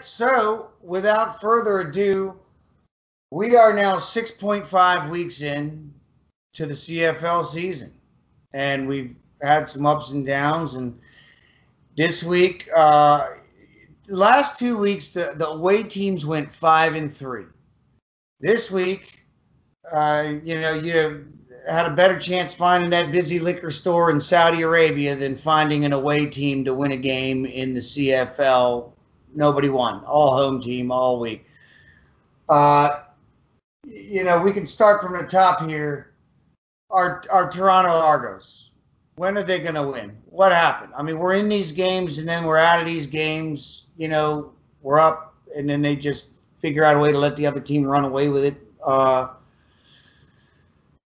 So without further ado, we are now 6.5 weeks in to the CFL season, and we've had some ups and downs. And this week, last 2 weeks, the away teams went 5-3. This week, you had a better chance finding that busy liquor store in Saudi Arabia than finding an away team to win a game in the CFL. Nobody won. All home team all week. We can start from the top here. Our Toronto Argos. When are they going to win? What happened? I mean, we're in these games and then we're out of these games. We're up and then they just figure out a way to let the other team run away with it.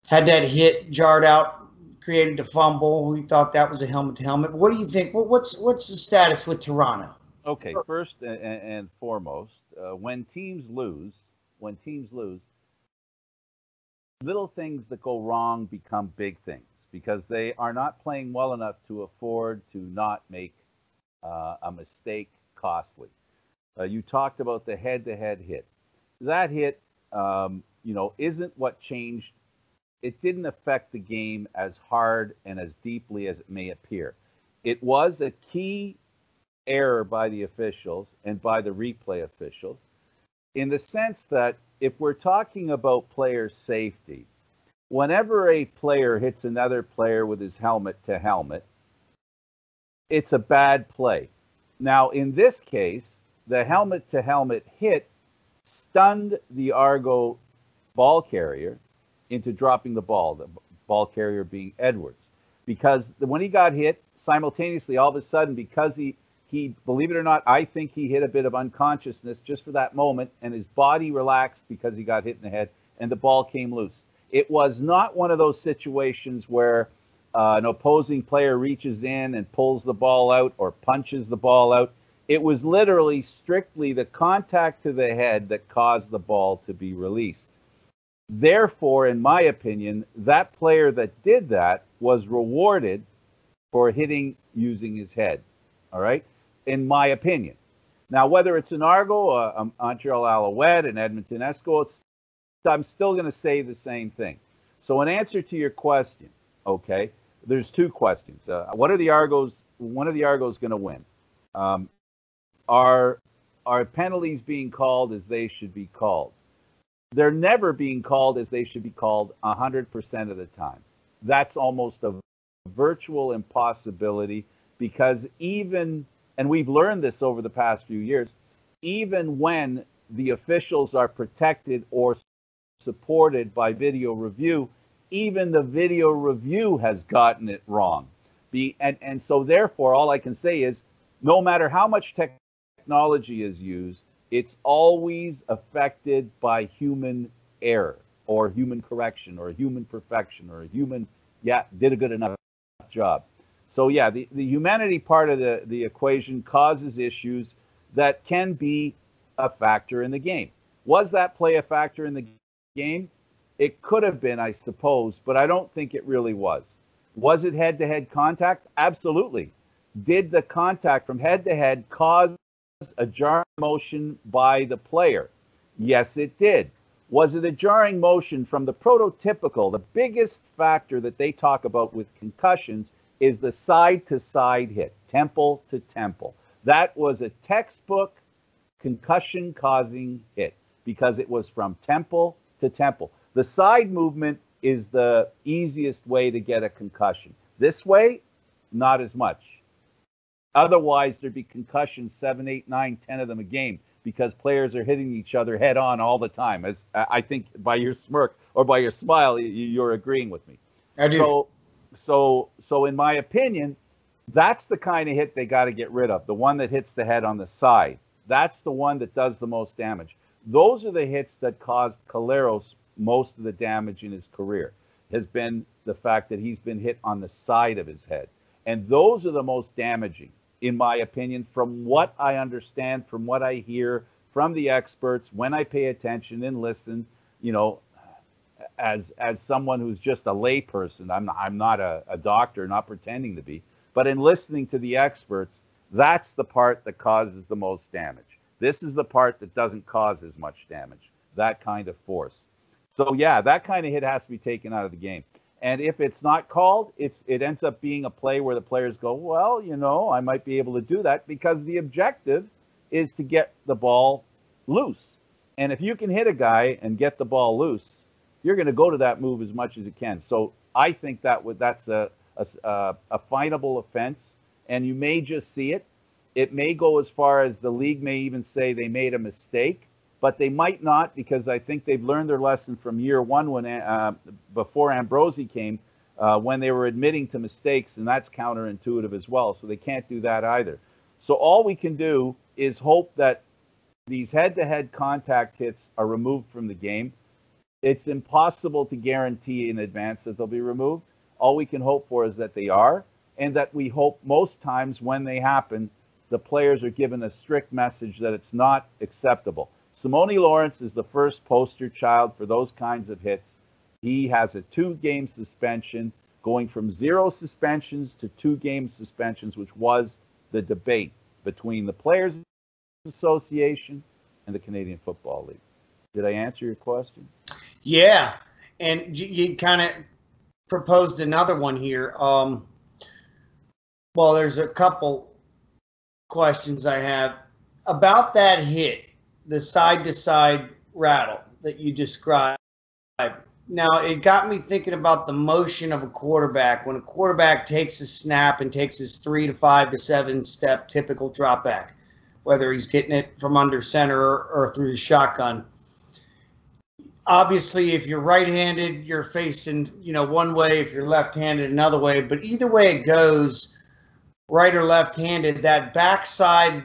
Had that hit jarred out, created a fumble. We thought that was a helmet to helmet. What do you think? What's the status with Toronto? Okay, first and foremost, when teams lose, little things that go wrong become big things because they are not playing well enough to afford to not make a mistake costly. You talked about the head-to-head hit. That hit, isn't what changed. It didn't affect the game as hard and as deeply as it may appear. It was a key error by the officials and by the replay officials in the sense that if we're talking about player safety, whenever a player hits another player with his helmet to helmet, it's a bad play. Now, in this case, the helmet to helmet hit stunned the Argo ball carrier into dropping the ball carrier being Edwards. Because when he got hit, simultaneously, all of a sudden, because he believe it or not, I think he hit a bit of unconsciousness just for that moment, and his body relaxed because he got hit in the head, and the ball came loose. It was not one of those situations where an opposing player reaches in and pulls the ball out or punches the ball out. It was literally strictly the contact to the head that caused the ball to be released. Therefore, in my opinion, that player that did that was rewarded for hitting using his head. All right? In my opinion. Now, whether it's an Argo, a Montreal Alouette, an Edmonton Esco, I'm still going to say the same thing. So in answer to your question, okay, there's two questions. When are the Argos going to win? Are penalties being called as they should be called? They're never being called as they should be called 100% of the time. That's almost a virtual impossibility because even, and we've learned this over the past few years, even when the officials are protected or supported by video review, even the video review has gotten it wrong. And so therefore, all I can say is no matter how much technology is used, it's always affected by human error or human correction or human perfection or human, did a good enough job. So yeah, the humanity part of the equation causes issues that can be a factor in the game. Was that play a factor in the game? It could have been, I suppose, but I don't think it really was. Was it head-to-head contact? Absolutely. Did the contact from head-to-head cause a jarring motion by the player? Yes, it did. Was it a jarring motion from the prototypical? The biggest factor that they talk about with concussions is the side-to-side hit, temple to temple. That was a textbook concussion-causing hit because it was from temple to temple. The side movement is the easiest way to get a concussion. This way, not as much. Otherwise, there'd be concussions, 7, 8, 9, 10 of them a game because players are hitting each other head on all the time. As I think by your smirk or by your smile, you're agreeing with me. I do. So in my opinion, that's the kind of hit they got to get rid of. The one that hits the head on the side. That's the one that does the most damage. Those are the hits that caused Caleros most of the damage in his career, has been the fact that he's been hit on the side of his head. And those are the most damaging, in my opinion, from what I understand, from what I hear from the experts, when I pay attention and listen, as someone who's just a layperson. I'm not a doctor, not pretending to be, but in listening to the experts, that's the part that causes the most damage. This is the part that doesn't cause as much damage, that kind of force. So, yeah, that kind of hit has to be taken out of the game. And if it's not called, it ends up being a play where the players go, well, you know, I might be able to do that, because the objective is to get the ball loose. And if you can hit a guy and get the ball loose, you're going to go to that move as much as you can. So I think that's a finable offense, and you may just see it. It may go as far as the league may even say they made a mistake, but they might not, because I think they've learned their lesson from year one when before Ambrosi came, when they were admitting to mistakes, and that's counterintuitive as well. So they can't do that either. So all we can do is hope that these head-to-head contact hits are removed from the game. It's impossible to guarantee in advance that they'll be removed. All we can hope for is that they are, and that we hope most times when they happen, the players are given a strict message that it's not acceptable. Simone Lawrence is the first poster child for those kinds of hits. He has a 2-game suspension, going from 0 suspensions to 2-game suspensions, which was the debate between the Players Association and the Canadian Football League. Did I answer your question? Yeah, and you kind of proposed another one here. Well, there's a couple questions I have about that hit, the side-to-side rattle that you described. Now, it got me thinking about the motion of a quarterback. When a quarterback takes a snap and takes his 3 to 5 to 7 step typical drop back, whether he's getting it from under center or through the shotgun. Obviously, if you're right-handed, you're facing, one way. If you're left-handed, another way. But either way it goes, right or left-handed, that backside,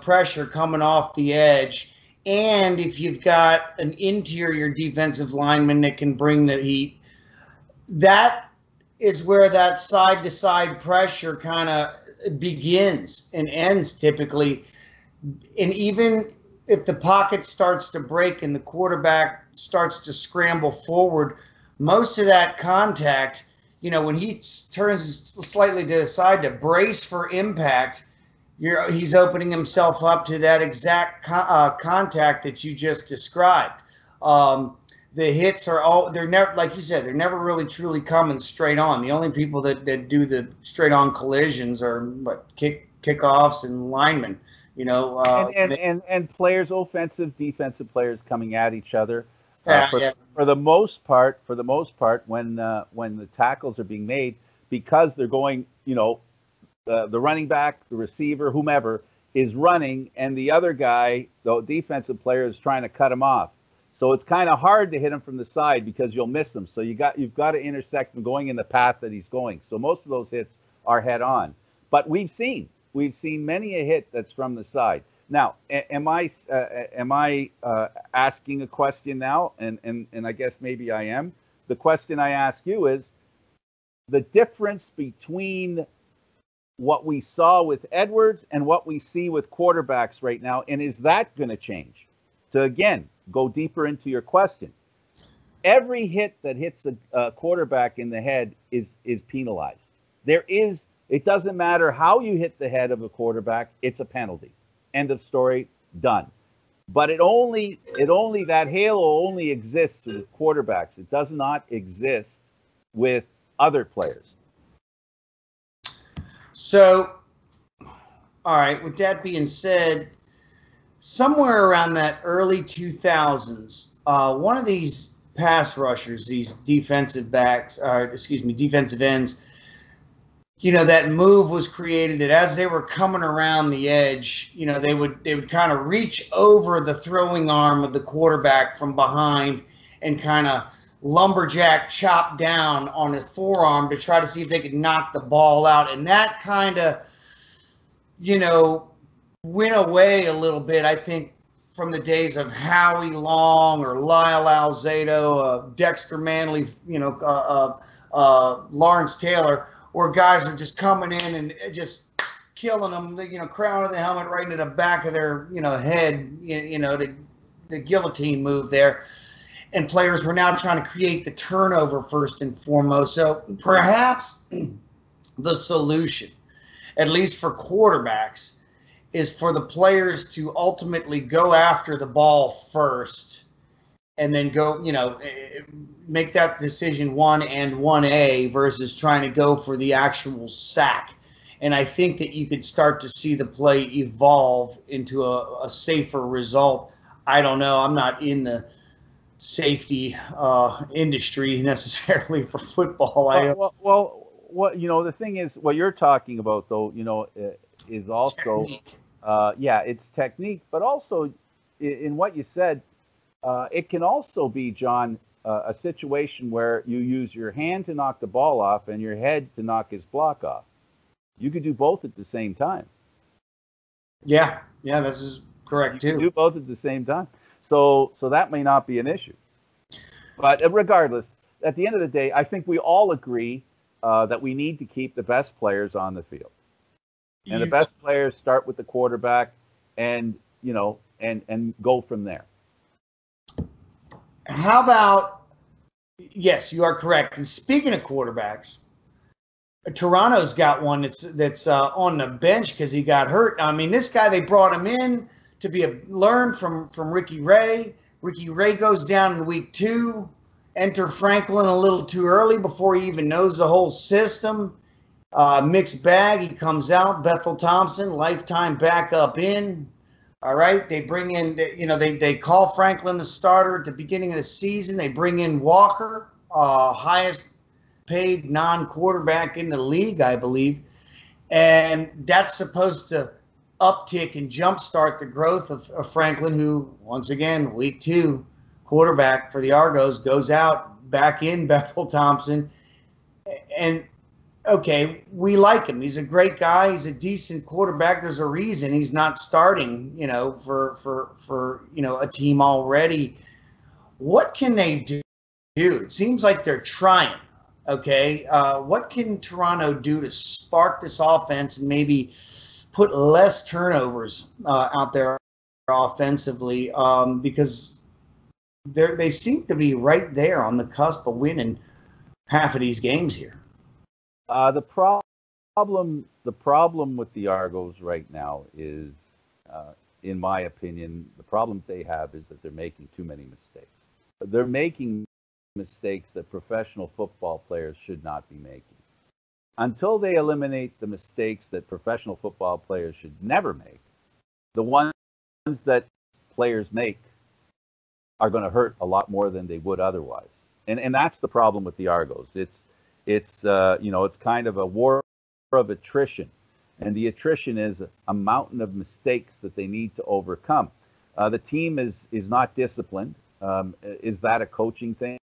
pressure coming off the edge. And if you've got an interior defensive lineman that can bring the heat, that is where that side-to-side pressure kind of begins and ends typically. And even if the pocket starts to break and the quarterback starts to scramble forward, most of that contact, when he turns slightly to the side to brace for impact, he's opening himself up to that exact contact that you just described. The hits they're never, like you said, they're never really truly coming straight on. The only people that do the straight on collisions are kickoffs and linemen. And players, offensive, defensive players coming at each other. For the most part, when the tackles are being made, because they're going, the running back, the receiver, whomever is running, and the other guy, the defensive player, is trying to cut him off. So it's kind of hard to hit him from the side because you'll miss him. So you've got to intersect him going in the path that he's going. So most of those hits are head on. But we've seen many a hit that's from the side. Now, am I asking a question now? And I guess maybe I am. The question I ask you is the difference between what we saw with Edwards and what we see with quarterbacks right now, and is that going to change? To again go deeper into your question, every hit that hits a quarterback in the head is penalized. It doesn't matter how you hit the head of a quarterback, it's a penalty. End of story, done. But that halo only exists with quarterbacks. It does not exist with other players. So, all right, with that being said, somewhere around that early 2000s, one of these pass rushers, these defensive ends, that move was created that as they were coming around the edge, they would kind of reach over the throwing arm of the quarterback from behind and kind of lumberjack chop down on his forearm to try to see if they could knock the ball out. And that kind of, went away a little bit, I think, from the days of Howie Long or Lyle Alzado, Dexter Manley, Lawrence Taylor, where guys are just coming in and just killing them, crown of the helmet right into the back of their, head, the guillotine move there. And players were now trying to create the turnover first and foremost. So perhaps the solution, at least for quarterbacks, is for the players to ultimately go after the ball first and then go, make that decision 1 and 1A versus trying to go for the actual sack. And I think that you could start to see the play evolve into a safer result. I don't know. I'm not in the safety industry necessarily for football. Well, the thing is, what you're talking about, though, is also, it's technique, but also in what you said, it can also be, John, a situation where you use your hand to knock the ball off and your head to knock his block off. You could do both at the same time. Yeah, this is correct too. You can do both at the same time. So that may not be an issue. But regardless, at the end of the day, I think we all agree that we need to keep the best players on the field. And the best players start with the quarterback and go from there. How about, yes, you are correct. And speaking of quarterbacks, Toronto's got one that's on the bench because he got hurt. I mean, this guy, they brought him in to learn from Ricky Ray. Ricky Ray goes down in week 2. Enter Franklin a little too early before he even knows the whole system. Mixed bag. He comes out. Bethel Thompson, lifetime backup in. All right. They bring in, they call Franklin the starter at the beginning of the season. They bring in Walker, highest paid non-quarterback in the league, I believe. And that's supposed to uptick and jumpstart the growth of Franklin, who, once again, week 2, quarterback for the Argos, goes out, back in Bethel Thompson. And, okay, we like him. He's a great guy. He's a decent quarterback. There's a reason he's not starting, for a team already. What can they do? It seems like they're trying, okay? What can Toronto do to spark this offense and maybe put less turnovers out there offensively? Because they seem to be right there on the cusp of winning half of these games here. The problem with the Argos right now is, in my opinion, the problem they have is that they're making too many mistakes. They're making mistakes that professional football players should not be making. Until they eliminate the mistakes that professional football players should never make, the ones that players make are going to hurt a lot more than they would otherwise. And that's the problem with the Argos. It's kind of a war of attrition. And the attrition is a mountain of mistakes that they need to overcome. The team is not disciplined. Is that a coaching thing?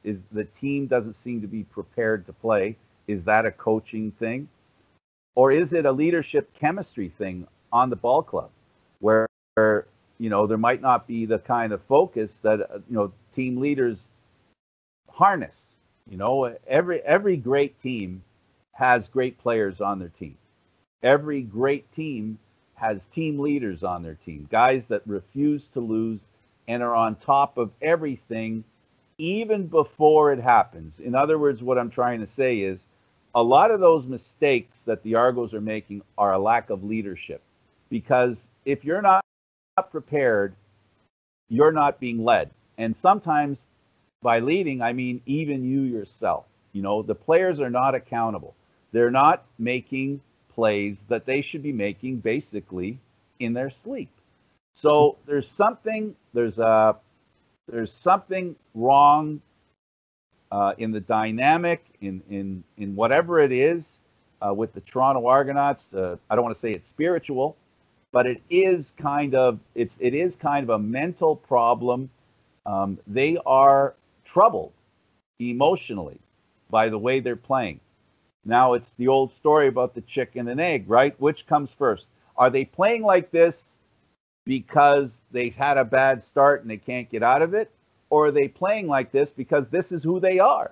Is the team doesn't seem to be prepared to play? Is that a coaching thing? Or is it a leadership chemistry thing on the ball club where, there might not be the kind of focus that, team leaders harness? Every great team has great players on their team. Every great team has team leaders on their team, guys that refuse to lose and are on top of everything even before it happens. In other words, what I'm trying to say is a lot of those mistakes that the Argos are making are a lack of leadership, because if you're not prepared, you're not being led. And sometimes by leading, I mean even you yourself. The players are not accountable. They're not making plays that they should be making basically in their sleep. So there's something wrong in the dynamic, in whatever it is with the Toronto Argonauts. I don't want to say it's spiritual, but it is kind of a mental problem. They are troubled emotionally by the way they're playing. Now, it's the old story about the chicken and egg, right? Which comes first? Are they playing like this because they've had a bad start and they can't get out of it? Or are they playing like this because this is who they are?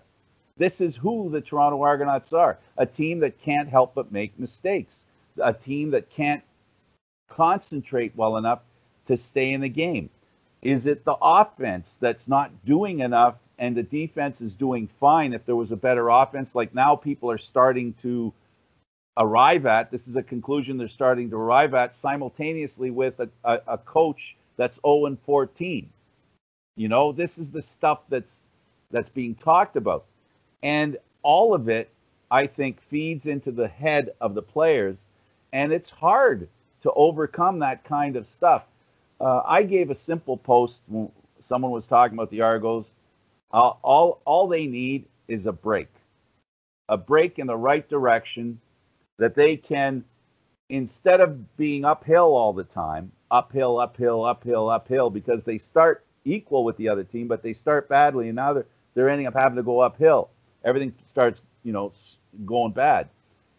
This is who the Toronto Argonauts are, a team that can't help but make mistakes, a team that can't concentrate well enough to stay in the game. Is it the offense that's not doing enough and the defense is doing fine? If there was a better offense, like now people are starting to arrive at. This is a conclusion they're starting to arrive at simultaneously with a coach that's 0-14. You know, this is the stuff that's being talked about. And all of it, I think, feeds into the head of the players. And it's hard to overcome that kind of stuff. I gave a simple post when someone was talking about the Argos. All they need is a break in the right direction, that they can, instead of being uphill all the time, uphill, because they start equal with the other team, but they start badly, and now they're ending up having to go uphill. Everything starts, going bad.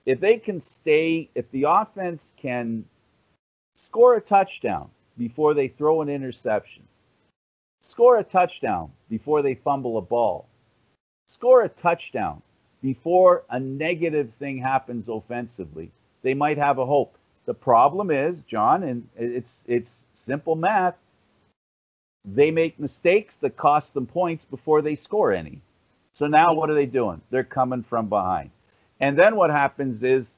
If the offense can score a touchdown before they throw an interception, score a touchdown before they fumble a ball, score a touchdown before a negative thing happens offensively, they might have a hope. The problem is, John, and it's simple math, they make mistakes that cost them points before they score any. So now what are they doing? They're coming from behind. And then what happens is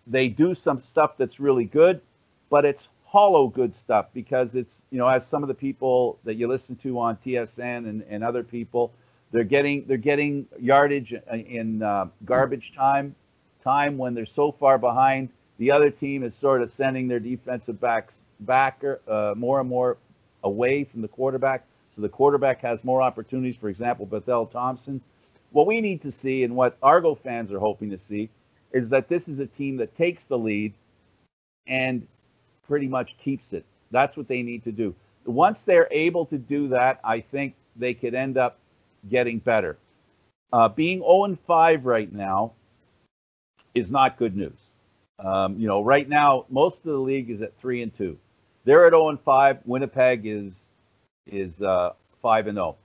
they do some stuff that's really good, but it's hollow good stuff, because it's, as some of the people that you listen to on TSN and other people, they're getting yardage in garbage time when they're so far behind. The other team is sort of sending their defensive backs back more and more away from the quarterback, so the quarterback has more opportunities. For example, Bethel Thompson. What we need to see, and what Argo fans are hoping to see, is that this is a team that takes the lead and pretty much keeps it. That's what they need to do. Once they're able to do that, I think they could end up getting better. Being 0-5 right now is not good news. Right now, most of the league is at 3-2. They're at 0-5. Winnipeg is 5-0.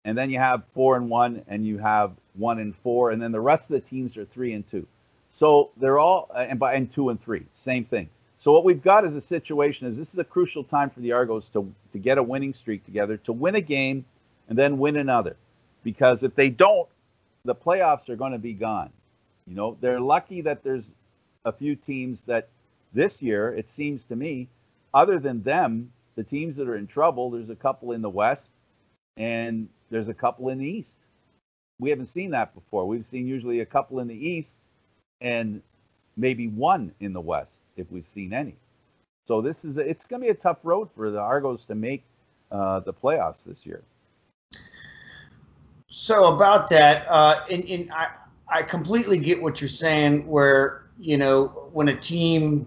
And then you have 4-1, and you have 1-4, and then the rest of the teams are 3-2. So they're all and 2-3, same thing. So what we've got is a situation is this is a crucial time for the Argos to get a winning streak together, to win a game and then win another. Because if they don't, the playoffs are going to be gone. They're lucky that there's a few teams that this year, it seems to me, other than them, the teams that are in trouble, there's a couple in the West and there's a couple in the East. We haven't seen that before. We've seen usually a couple in the East and maybe one in the West, if we've seen any. So it's going to be a tough road for the Argos to make the playoffs this year. So about that, I completely get what you're saying, where, when a team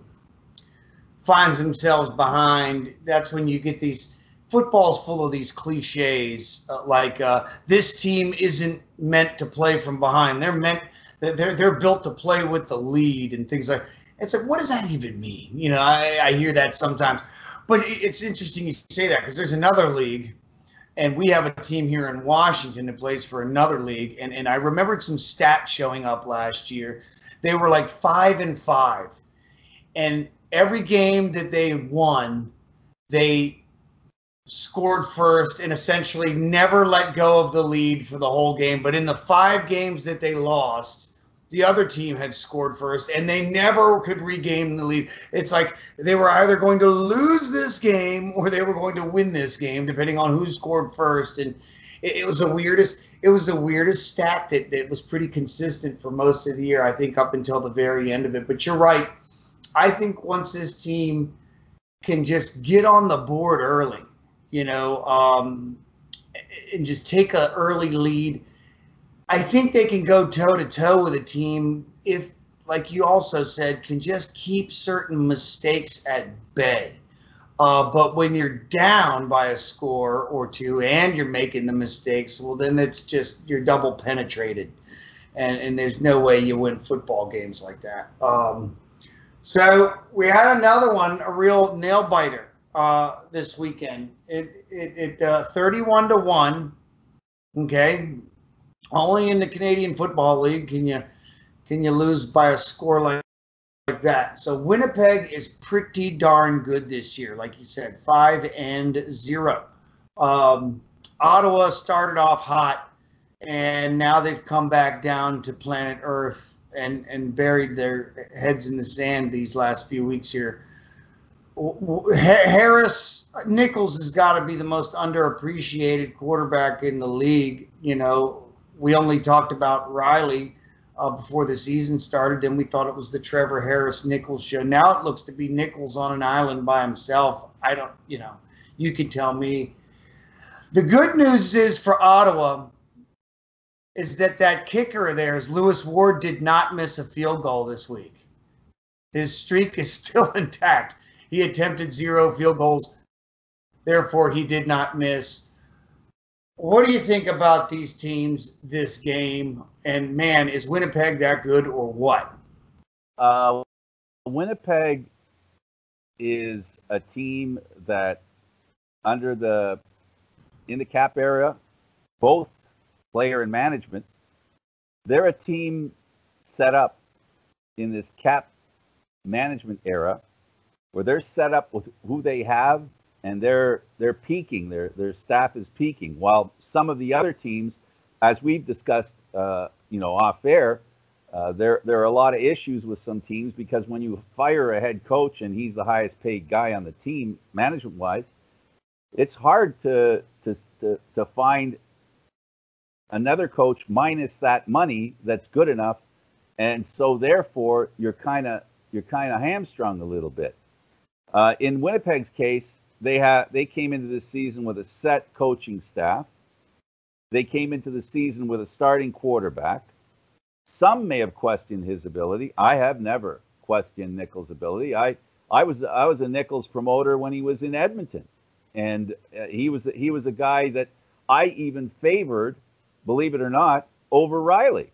finds themselves behind, that's when you get these, football's full of these cliches, like this team isn't meant to play from behind. They're built to play with the lead and things like. It's like, what does that even mean? I hear that sometimes, but it's interesting you say that, because there's another league, and we have a team here in Washington that plays for another league, and I remembered some stats showing up last year. They were like 5-5, and every game that they won, they scored first and essentially never let go of the lead for the whole game. But in the 5 games that they lost, the other team had scored first, and they never could regain the lead. It's like they were either going to lose this game or they were going to win this game, depending on who scored first. And it was the weirdest stat that was pretty consistent for most of the year, I think, up until the very end of it. But you're right. I think once this team can just get on the board early, and just take an early lead, I think they can go toe-to-toe with a team if, like you also said, can just keep certain mistakes at bay. But when you're down by a score or two and you're making the mistakes, well, then it's just you're double penetrated. And there's no way you win football games like that. So we had another one, a real nail-biter this weekend. It 31-1, okay? Only in the Canadian Football League can you lose by a score like that. So Winnipeg is pretty darn good this year, like you said, 5-0. Ottawa started off hot, and now they've come back down to planet Earth and buried their heads in the sand these last few weeks here. Harris Nichols has got to be the most underappreciated quarterback in the league. You know, we only talked about Riley before the season started, and we thought it was the Trevor Harris Nichols show. Now it looks to be Nichols on an island by himself. I don't, you know, you can tell me. The good news is for Ottawa is that kicker of theirs, Lewis Ward, did not miss a field goal this week. His streak is still intact. He attempted 0 field goals. Therefore, he did not miss. What do you think about these teams this game? And, man, is Winnipeg that good or what? Winnipeg is a team that in the cap era, both player and management, they're a team set up in this cap management era where they're set up with who they have, and they're peaking. Their staff is peaking, while some of the other teams, as we've discussed, off air, there are a lot of issues with some teams because when you fire a head coach and he's the highest paid guy on the team, management wise, it's hard to find another coach minus that money that's good enough, and so therefore you're kind of hamstrung a little bit. In Winnipeg's case, they came into this season with a set coaching staff. They came into the season with a starting quarterback. Some may have questioned his ability. I have never questioned Nichols' ability. I was a Nichols promoter when he was in Edmonton, and he was a guy that I even favored, believe it or not, over Riley.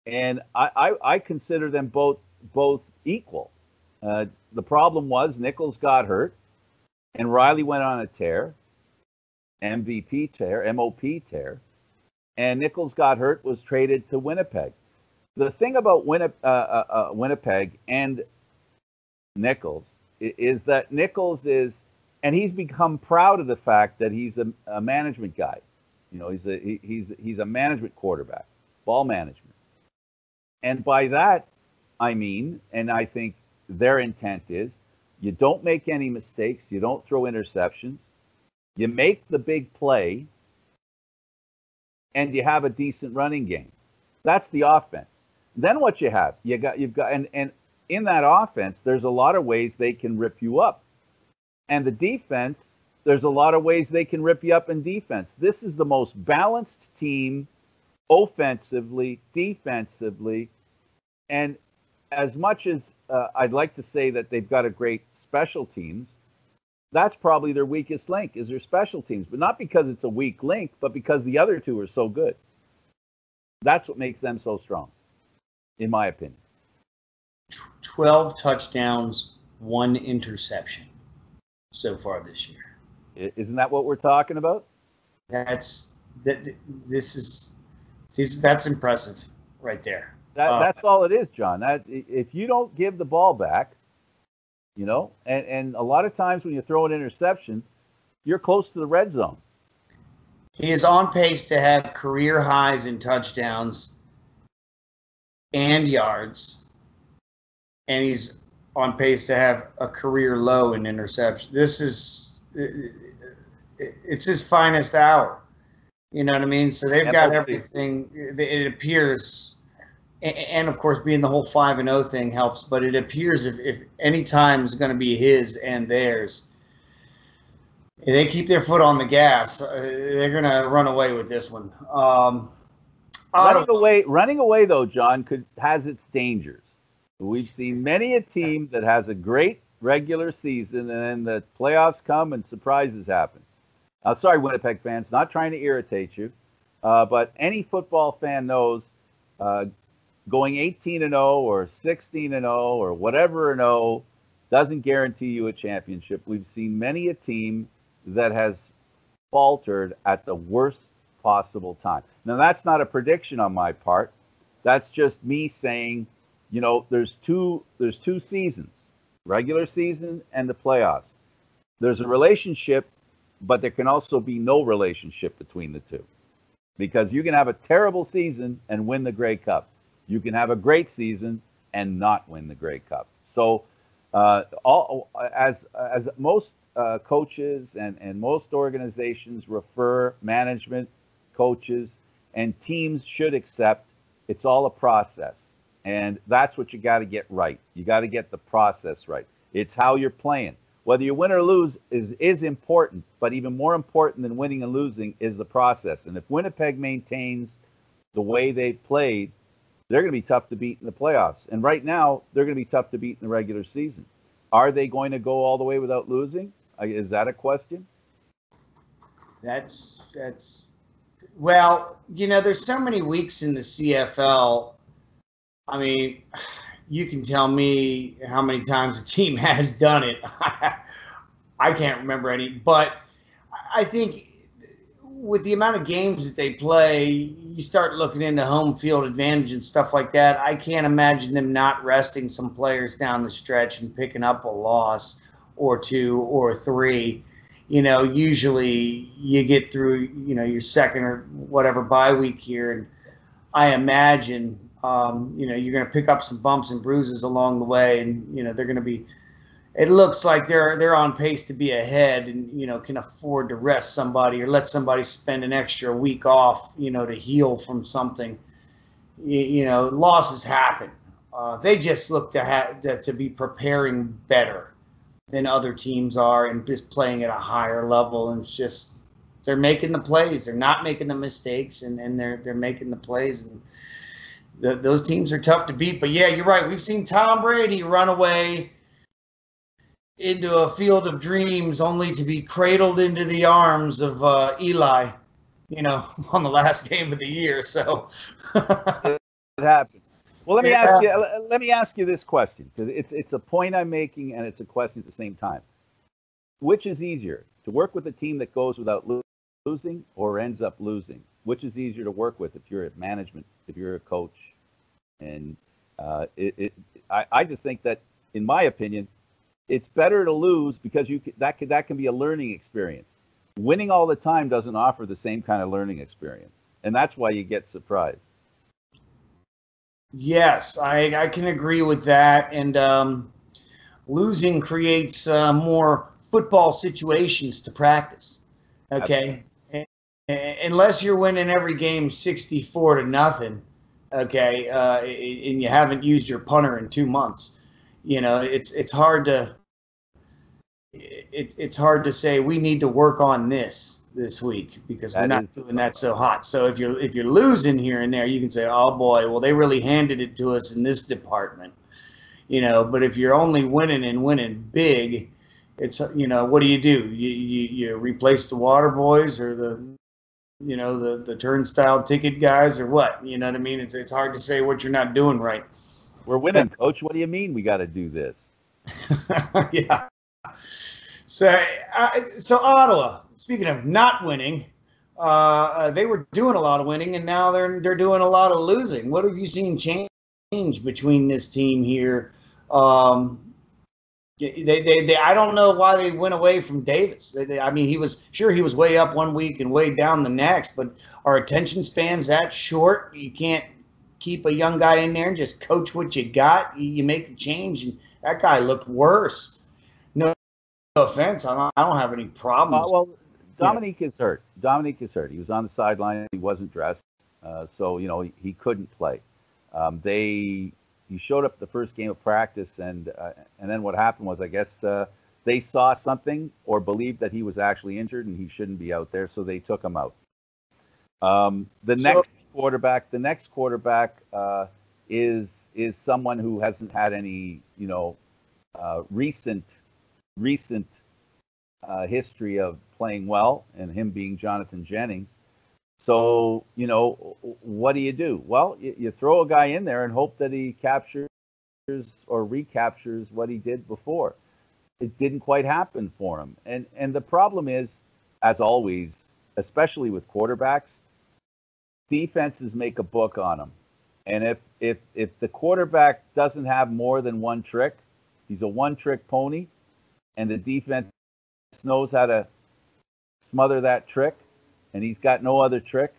And I consider them both equal. The problem was Nichols got hurt, and Riley went on a tear, MVP tear, MOP tear, and Nichols got hurt, was traded to Winnipeg. The thing about Winnipeg and Nichols is that Nichols is, and he's become proud of the fact that he's a management guy. You know, he's a management quarterback, ball management. And by that, I mean, and I think their intent is, you don't make any mistakes, you don't throw interceptions, you make the big play, and you have a decent running game. That's the offense. Then what you've got, and in that offense, there's a lot of ways they can rip you up. And the defense, there's a lot of ways they can rip you up in defense. This is the most balanced team offensively, defensively, and as much as I'd like to say that they've got a great special teams, that's probably their weakest link is their special teams, but not because it's a weak link, but because the other two are so good. That's what makes them so strong, in my opinion. 12 touchdowns, 1 interception so far this year. Isn't that what we're talking about? That's impressive right there. That's all it is, John. If you don't give the ball back, you know, and a lot of times when you throw an interception, you're close to the red zone. He is on pace to have career highs in touchdowns and yards, and he's on pace to have a career low in interception. It's his finest hour. You know what I mean? So they've got everything. It appears. And, of course, being the whole 5-0 thing helps. But it appears if any time is going to be his and theirs, if they keep their foot on the gas, they're going to run away with this one. Running away, though, John, has its dangers. We've seen many a team that has a great regular season, and then the playoffs come and surprises happen. Sorry, Winnipeg fans, not trying to irritate you, but any football fan knows going 18-0 or 16-0 or whatever 0 doesn't guarantee you a championship. We've seen many a team that has faltered at the worst possible time. Now, that's not a prediction on my part. That's just me saying, you know, there's two seasons, regular season and the playoffs. There's a relationship, but there can also be no relationship between the two, because you can have a terrible season and win the Grey Cup. You can have a great season and not win the Grey Cup. So as most coaches and most organizations refer management, coaches, and teams should accept, it's all a process. And that's what you got to get right. You got to get the process right. It's how you're playing. Whether you win or lose is important, but even more important than winning and losing is the process. And if Winnipeg maintains the way they've played, they're going to be tough to beat in the playoffs. And right now, they're going to be tough to beat in the regular season. Are they going to go all the way without losing? Is that a question? That's well, there's so many weeks in the CFL. I mean, you can tell me how many times a team has done it. I can't remember any, but I think with the amount of games that they play, you start looking into home field advantage and stuff like that. I can't imagine them not resting some players down the stretch and picking up a loss or two or three. Usually you get through, your second or whatever bye week here, and I imagine you're going to pick up some bumps and bruises along the way, and they're going to be. It looks like they're on pace to be ahead, and can afford to rest somebody or let somebody spend an extra week off, to heal from something. Losses happen. They just look to be preparing better than other teams are, and just playing at a higher level. And it's just they're making the plays. They're not making the mistakes, and they're making the plays. And those teams are tough to beat. But yeah, you're right. We've seen Tom Brady run away into a field of dreams only to be cradled into the arms of Eli, on the last game of the year. So it happened. Well, let me ask you this question, because it's a point I'm making and it's a question at the same time. Which is easier, to work with a team that goes without losing or ends up losing? Which is easier to work with if you're at management, if you're a coach? And I just think that, in my opinion, it's better to lose, because that can be a learning experience. Winning all the time doesn't offer the same kind of learning experience, and that's why you get surprised. Yes, I can agree with that. And losing creates more football situations to practice. Okay, unless you're winning every game 64-0. Okay, and you haven't used your punter in 2 months. It's hard to. It's hard to say we need to work on this week because we're not doing that so hot. So if you're losing here and there, you can say, oh boy, well they really handed it to us in this department, But if you're only winning and winning big, it's what do? You replace the water boys or the turnstile ticket guys or what? You know what I mean? It's hard to say what you're not doing right. We're winning, Coach. What do you mean we got to do this? Yeah. So Ottawa, speaking of not winning, they were doing a lot of winning, and now they're doing a lot of losing. What have you seen change between this team here? They I don't know why they went away from Davis. He was way up one week and way down the next, but our attention span's that short. You can't keep a young guy in there and just coach what you got. You make a change, and that guy looked worse. No offense, I don't have any problems. Well, Dominique is hurt. He was on the sideline. He wasn't dressed, so he couldn't play. He showed up the first game of practice, and then what happened was, I guess they saw something or believed that he was actually injured and he shouldn't be out there, so they took him out. The next quarterback is someone who hasn't had any recent history of playing well, and him being Jonathan Jennings. So, what do you do? Well, you throw a guy in there and hope that he captures or recaptures what he did before. It didn't quite happen for him. And the problem is, as always, especially with quarterbacks, defenses make a book on them. And if the quarterback doesn't have more than one trick, he's a one-trick pony, and the defense knows how to smother that trick, and he's got no other trick,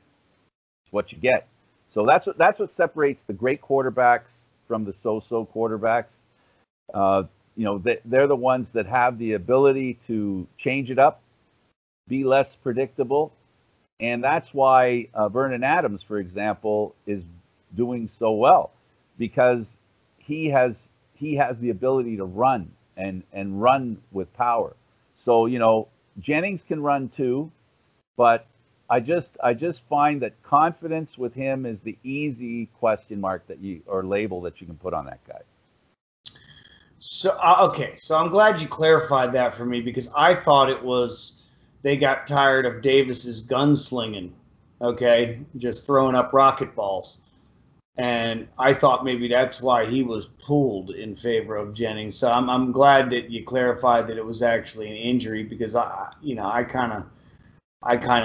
it's what you get. So that's what separates the great quarterbacks from the so-so quarterbacks. They're the ones that have the ability to change it up, be less predictable, and that's why Vernon Adams, for example, is doing so well, because he has the ability to run and run with power. So Jennings can run too, but I just find that confidence with him is the easy question mark or label that you can put on that guy. So okay, so I'm glad you clarified that for me, because I thought it was they got tired of Davis's gunslinging, okay, just throwing up rocket balls. And I thought maybe that's why he was pulled in favor of Jennings. So I'm glad that you clarified that it was actually an injury, because I kind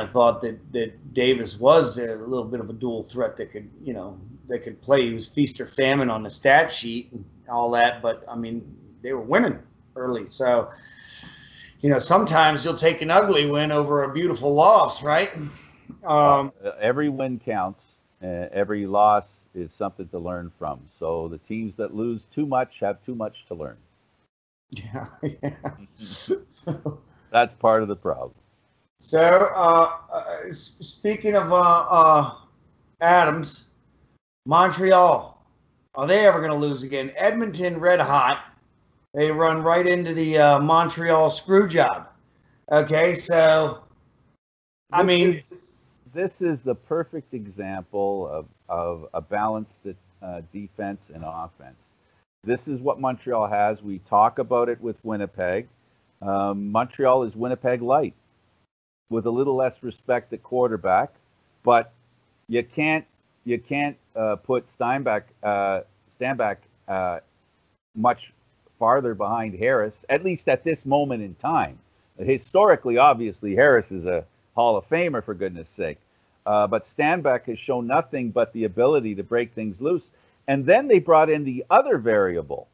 of thought that Davis was a little bit of a dual threat that could play. He was feast or famine on the stat sheet and all that, but I mean, they were winning early. So, sometimes you'll take an ugly win over a beautiful loss, right? Every win counts. Every loss is something to learn from. So the teams that lose too much have too much to learn. Yeah. That's part of the problem. So, speaking of Adams, Montreal, are they ever going to lose again? Edmonton, red hot. They run right into the Montreal screw job. Okay, so, this is the perfect example of a balanced defense and offense. This is what Montreal has. We talk about it with Winnipeg. Montreal is Winnipeg light, with a little less respect at quarterback, but you can't put Stanback much farther behind Harris, at least at this moment in time. Historically, obviously, Harris is a Hall of Famer, for goodness sake. But Stanback has shown nothing but the ability to break things loose. And then they brought in the other variable,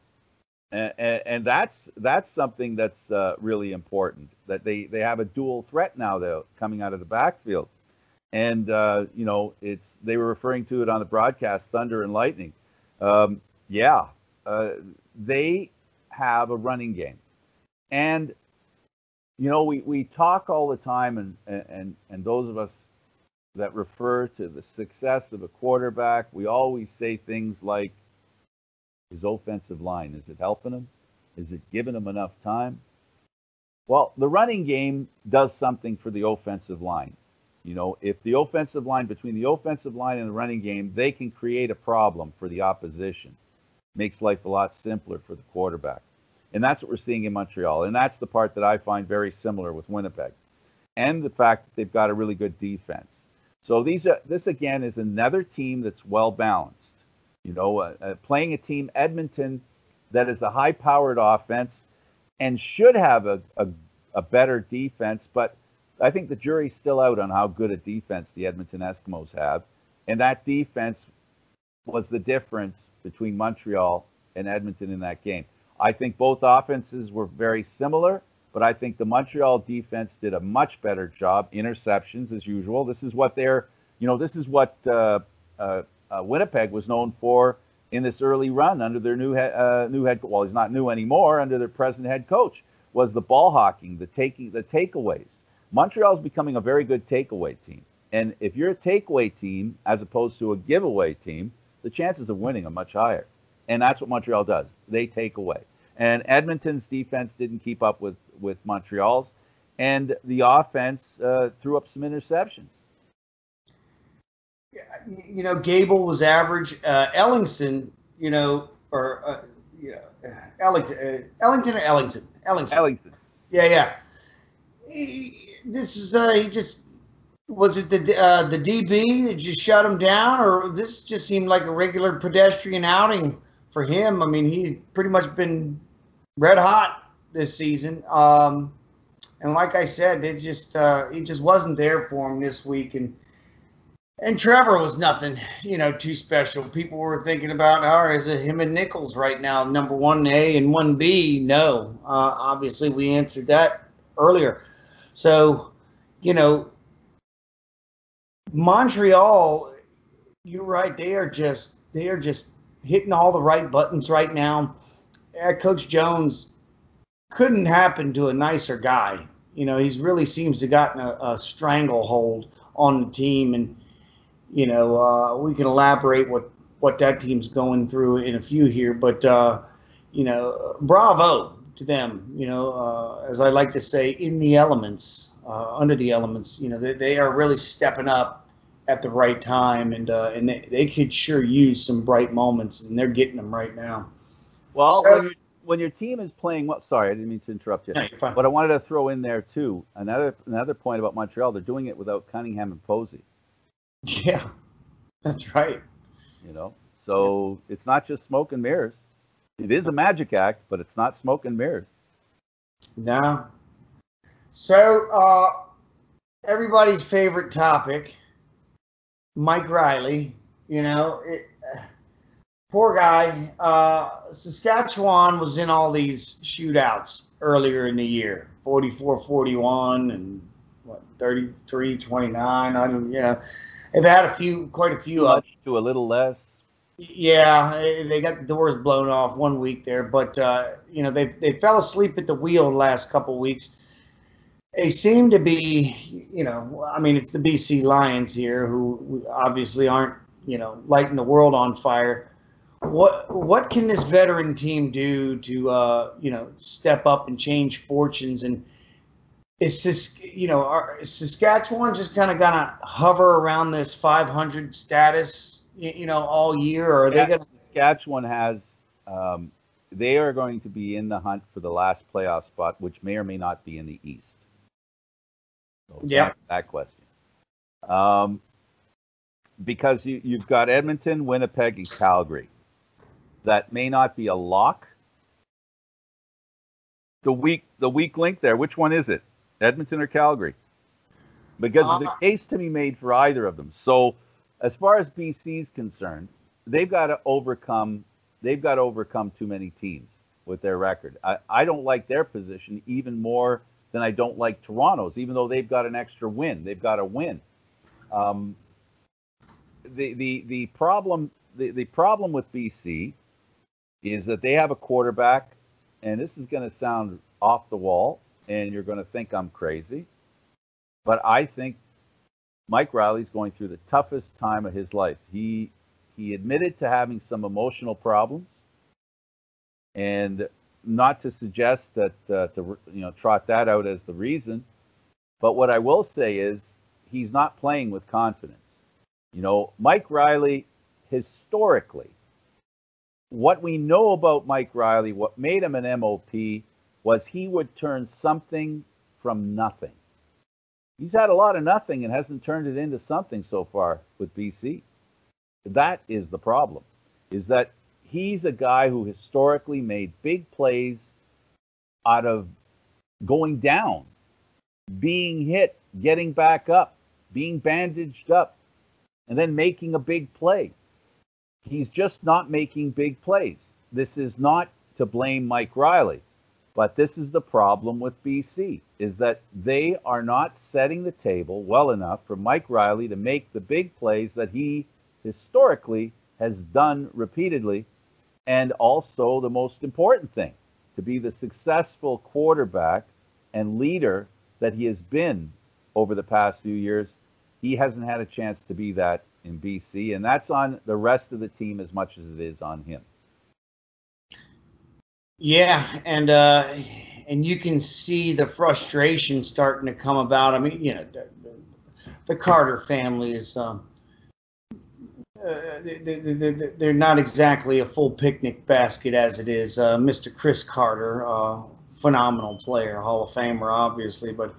and that's something that's really important, that they have a dual threat now, though, coming out of the backfield. And they were referring to it on the broadcast, thunder and lightning. They have a running game, and we talk all the time, and those of us that refer to the success of a quarterback, we always say things like, his offensive line, is it helping him? Is it giving him enough time? Well, the running game does something for the offensive line. If the offensive line, between the offensive line and the running game, they can create a problem for the opposition. Makes life a lot simpler for the quarterback. And that's what we're seeing in Montreal. And that's the part that I find very similar with Winnipeg. And the fact that they've got a really good defense. So this again is another team that's well balanced. Playing a team, Edmonton, that is a high-powered offense and should have a better defense, but I think the jury's still out on how good a defense the Edmonton Eskimos have. And that defense was the difference between Montreal and Edmonton in that game. I think both offenses were very similar, but I think the Montreal defense did a much better job. Interceptions, as usual. This is what Winnipeg was known for in this early run under their new head. Well, he's not new anymore. Under their present head coach, was the ball hawking, the takeaways. Montreal is becoming a very good takeaway team, and if you're a takeaway team as opposed to a giveaway team, the chances of winning are much higher. And that's what Montreal does. They take away. And Edmonton's defense didn't keep up with Montreal's, and the offense threw up some interceptions. Gable was average. Ellingson, Ellington. Ellington. Yeah. He just, was it the DB that just shut him down, or this just seemed like a regular pedestrian outing for him? I mean, he's pretty much been red hot this season. And like I said, it just wasn't there for him this week. And Trevor was nothing, too special. People were thinking about, is it him and Nichols right now, number 1A and 1B? No. Obviously, we answered that earlier. So, Montreal, You're right. They are just hitting all the right buttons right now. Coach Jones couldn't happen to a nicer guy. You know, he's really seems to have gotten a stranglehold on the team, and we can elaborate what that team's going through in a few here. But bravo to them. As I like to say, in the elements, under the elements. They are really stepping up at the right time, and they could sure use some bright moments, and they're getting them right now. Well, So, when your team is playing well, sorry, I didn't mean to interrupt you. no, you're fine. But I wanted to throw in there too another point about Montreal. They're doing it without Cunningham and Posey. Yeah, that's right. So it's not just smoke and mirrors. It is a magic act, but it's not smoke and mirrors. No. So everybody's favorite topic, Mike Riley. Poor guy. Saskatchewan was in all these shootouts earlier in the year, 44-41 and 33-29. I don't, they've had quite a few up to a little less. Yeah, they got the doors blown off one week there, but they fell asleep at the wheel the last couple of weeks. They seem to be, it's the BC Lions here, who obviously aren't, lighting the world on fire. What can this veteran team do to step up and change fortunes? And is Saskatchewan just kind of gonna hover around this 500 status, all year, or are they gonna? Saskatchewan has, they are going to be in the hunt for the last playoff spot, which may or may not be in the East. So yeah, that question. Because you've got Edmonton, Winnipeg, and Calgary. That may not be a lock. The weak link there, which one is it? Edmonton or Calgary? Because there's a case to be made for either of them. So as far as BC's concerned, they've got to overcome too many teams with their record. I don't like their position even more than I don't like Toronto's, even though they've got an extra win. They've got to win. The problem with BC is that they have a quarterback, and this is going to sound off the wall, and you're going to think I'm crazy, but I think Mike Riley's going through the toughest time of his life. He admitted to having some emotional problems, and not to suggest that to trot that out as the reason, but what I will say is he's not playing with confidence. Mike Riley, historically, what we know about Mike Riley, what made him an MOP, was he would turn something from nothing. He's had a lot of nothing and hasn't turned it into something so far with BC. That is the problem, is that he's a guy who historically made big plays out of going down, being hit, getting back up, being bandaged up, and then making a big play. He's just not making big plays. This is not to blame Mike Riley, but this is the problem with BC, is that they are not setting the table well enough for Mike Riley to make the big plays that he historically has done repeatedly, and also the most important thing, to be the successful quarterback and leader that he has been over the past few years. He hasn't had a chance to be that in BC, and that's on the rest of the team as much as it is on him. Yeah, and you can see the frustration starting to come about. I mean, the Carter family is they're not exactly a full picnic basket as it is. Mr. Chris Carter, phenomenal player, Hall of Famer, obviously, but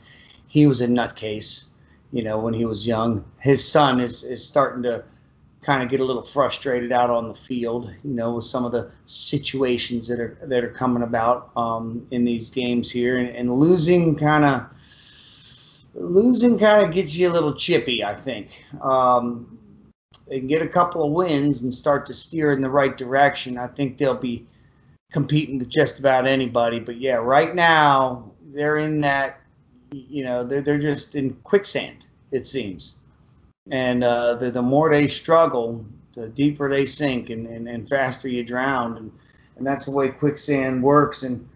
he was a nutcase, when he was young. His son is starting to kind of get a little frustrated out on the field, with some of the situations that are coming about in these games here, and losing kind of gets you a little chippy, I think. They can get a couple of wins and start to steer in the right direction. I think they'll be competing with just about anybody. But yeah, right now they're in that, they're just in quicksand, it seems. And the more they struggle, the deeper they sink, and faster you drown. And that's the way quicksand works. And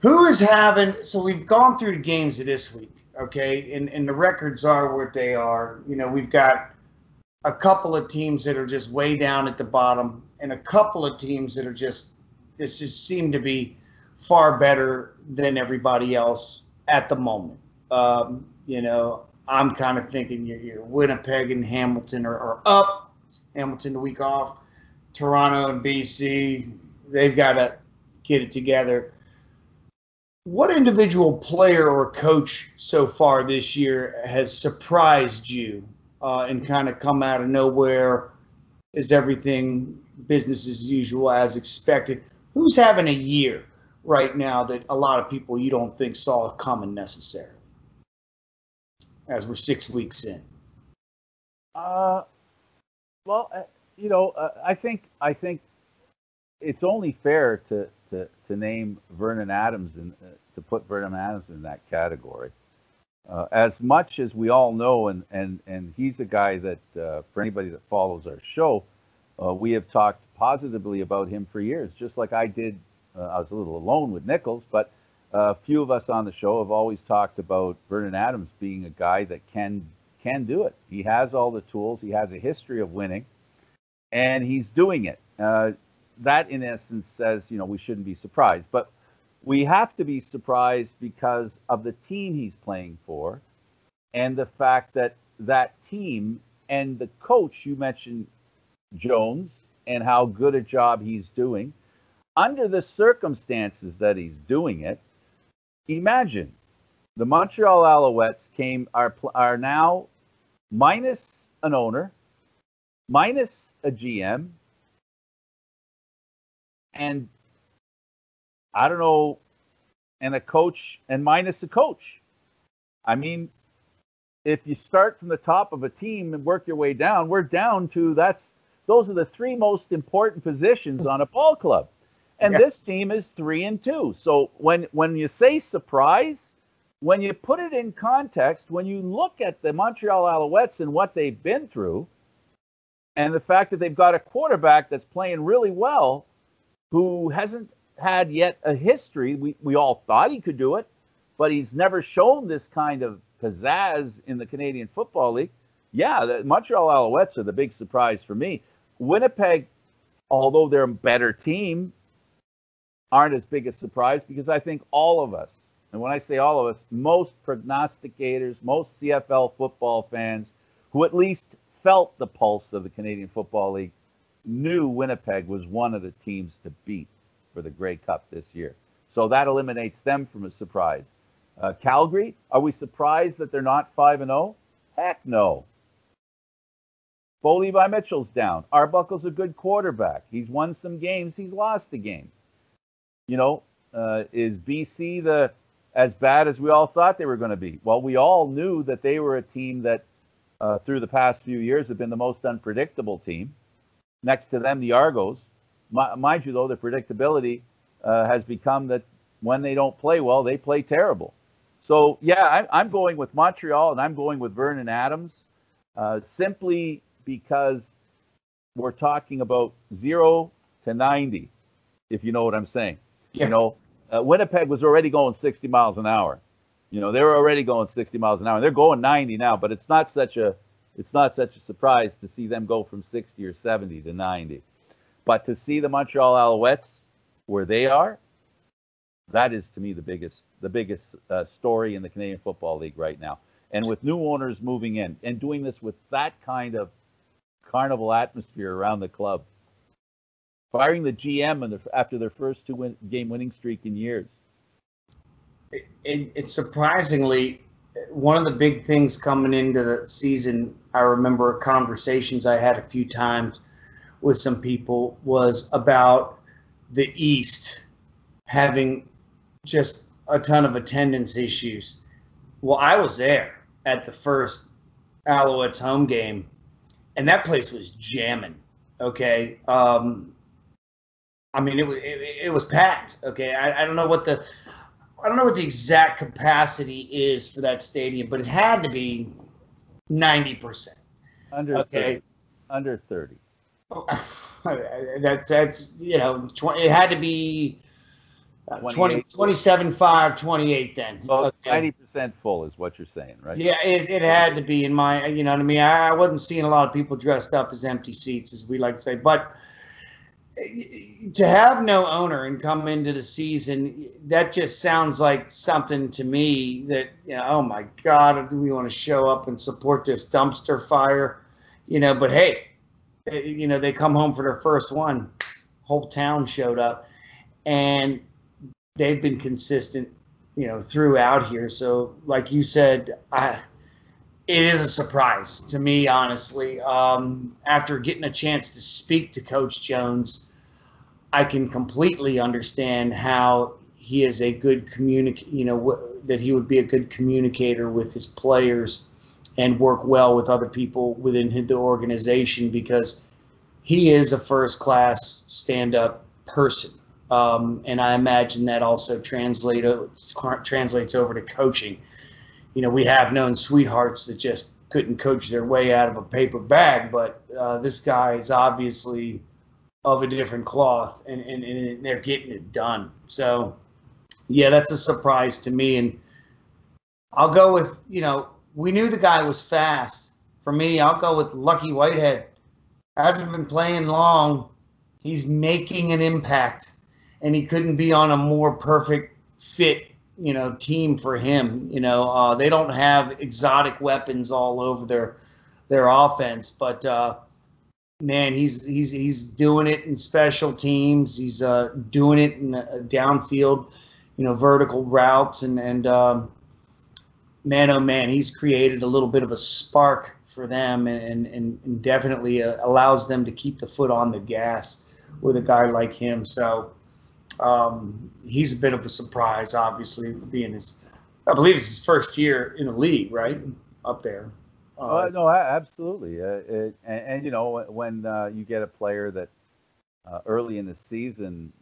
who is having, so we've gone through the games of this week, okay? And the records are what they are. You know, we've got a couple of teams that are just way down at the bottom, and a couple of teams that are just seem to be far better than everybody else at the moment. You know, I'm kind of thinking your Winnipeg and Hamilton are up. Hamilton the week off. Toronto and BC, they've got to get it together. What individual player or coach so far this year has surprised you and kind of come out of nowhere? Is everything business as usual as expected? Who's having a year right now that a lot of people you don't think saw coming necessary as we're 6 weeks in? Well, you know, I think it's only fair to name Vernon Adams and to put Vernon Adams in that category. As much as we all know, and he's a guy that for anybody that follows our show, we have talked positively about him for years, just like I did. I was a little alone with Nichols, but a few of us on the show have always talked about Vernon Adams being a guy that can do it. He has all the tools. He has a history of winning, and he's doing it. That, in essence, says, you know, we shouldn't be surprised. But we have to be surprised because of the team he's playing for and the fact that that team and the coach, you mentioned Jones, and how good a job he's doing. Under the circumstances that he's doing it, imagine the Montreal Alouettes are now minus an owner, minus a GM, and I don't know, and a coach, and minus a coach. I mean, if you start from the top of a team and work your way down, we're down to those are the three most important positions on a ball club. And This team is 3-2. So when you say surprise, when you put it in context, when you look at the Montreal Alouettes and what they've been through, and the fact that they've got a quarterback that's playing really well, who hasn't had yet a history. We all thought he could do it, but he's never shown this kind of pizzazz in the Canadian Football League. Yeah, the Montreal Alouettes are the big surprise for me. Winnipeg, although they're a better team, aren't as big a surprise because I think all of us, and when I say all of us, most prognosticators, most CFL football fans who at least felt the pulse of the Canadian Football League knew Winnipeg was one of the teams to beat for the Grey Cup this year. So that eliminates them from a surprise. Calgary, are we surprised that they're not 5-0? Heck no. Bo Levi Mitchell's down. Arbuckle's a good quarterback. He's won some games. He's lost a game. You know, is BC as bad as we all thought they were going to be? Well, we all knew that they were a team that through the past few years have been the most unpredictable team. Next to them, the Argos. Mind you, though, the predictability has become that when they don't play well, they play terrible. So, yeah, I'm going with Montreal, and I'm going with Vernon Adams, simply because we're talking about 0 to 90, if you know what I'm saying. Yeah. You know, Winnipeg was already going 60 miles an hour. You know, they were already going 60 miles an hour. They're going 90 now, but it's not such a surprise to see them go from 60 or 70 to 90. But to see the Montreal Alouettes where they are, that is to me the biggest story in the Canadian Football League right now. And with new owners moving in and doing this with that kind of carnival atmosphere around the club, firing the GM after their first game winning streak in years. It's surprisingly one of the big things coming into the season. I remember conversations I had a few times with some people was about the East having just a ton of attendance issues. Well, I was there at the first Alouettes home game, and that place was jamming. Okay, I mean it was packed. Okay, I don't know what the exact capacity is for that stadium, but it had to be 90%. Under Okay. 30. Under 30. That's you know, it had to be 20, 28. 27.5, 28 then. Well, Okay. 90% full is what you're saying, right? Yeah, it had to be in my, you know what I mean? I wasn't seeing a lot of people dressed up as empty seats, as we like to say. But to have no owner and come into the season, that just sounds like something to me that, you know, oh my God, do we want to show up and support this dumpster fire? You know, but hey, you know, they come home for their first one, whole town showed up, and they've been consistent, you know, throughout here. So like you said, it is a surprise to me, honestly. After getting a chance to speak to Coach Jones, I can completely understand how he is a good that he would be a good communicator with his players and work well with other people within the organization, because he is a first-class stand-up person. And I imagine that also translates over to coaching. You know, we have known sweethearts that just couldn't coach their way out of a paper bag, but this guy is obviously of a different cloth, and they're getting it done. So, yeah, that's a surprise to me. And I'll go with, you know, we knew the guy was fast. For me, I'll go with Lucky Whitehead. Hasn't been playing long. He's making an impact, and he couldn't be on a more perfect fit, you know, team for him. You know, they don't have exotic weapons all over their offense, but man, he's doing it in special teams. He's doing it in downfield, you know, vertical routes, and man, oh man, he's created a little bit of a spark for them, and definitely allows them to keep the foot on the gas with a guy like him. So he's a bit of a surprise, obviously, being I believe it's his first year in the league, right, up there. No, absolutely. And, you know, when you get a player that early in the season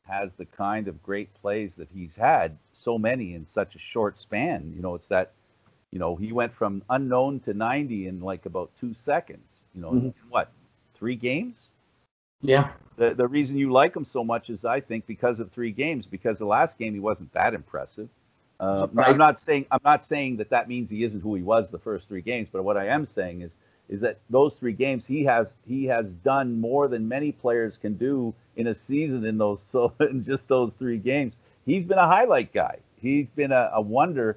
has the kind of great plays that he's had, so many in such a short span, you know, it's that, you know, he went from unknown to 90 in like about 2 seconds, you know, in what, 3 games? Yeah. The reason you like him so much is, I think, because of 3 games, because the last game he wasn't that impressive. Right. I'm not saying that means he isn't who he was the first 3 games, but what I am saying is that those 3 games he has done more than many players can do in a season in just those 3 games. He's been a highlight guy. He's been a wonder.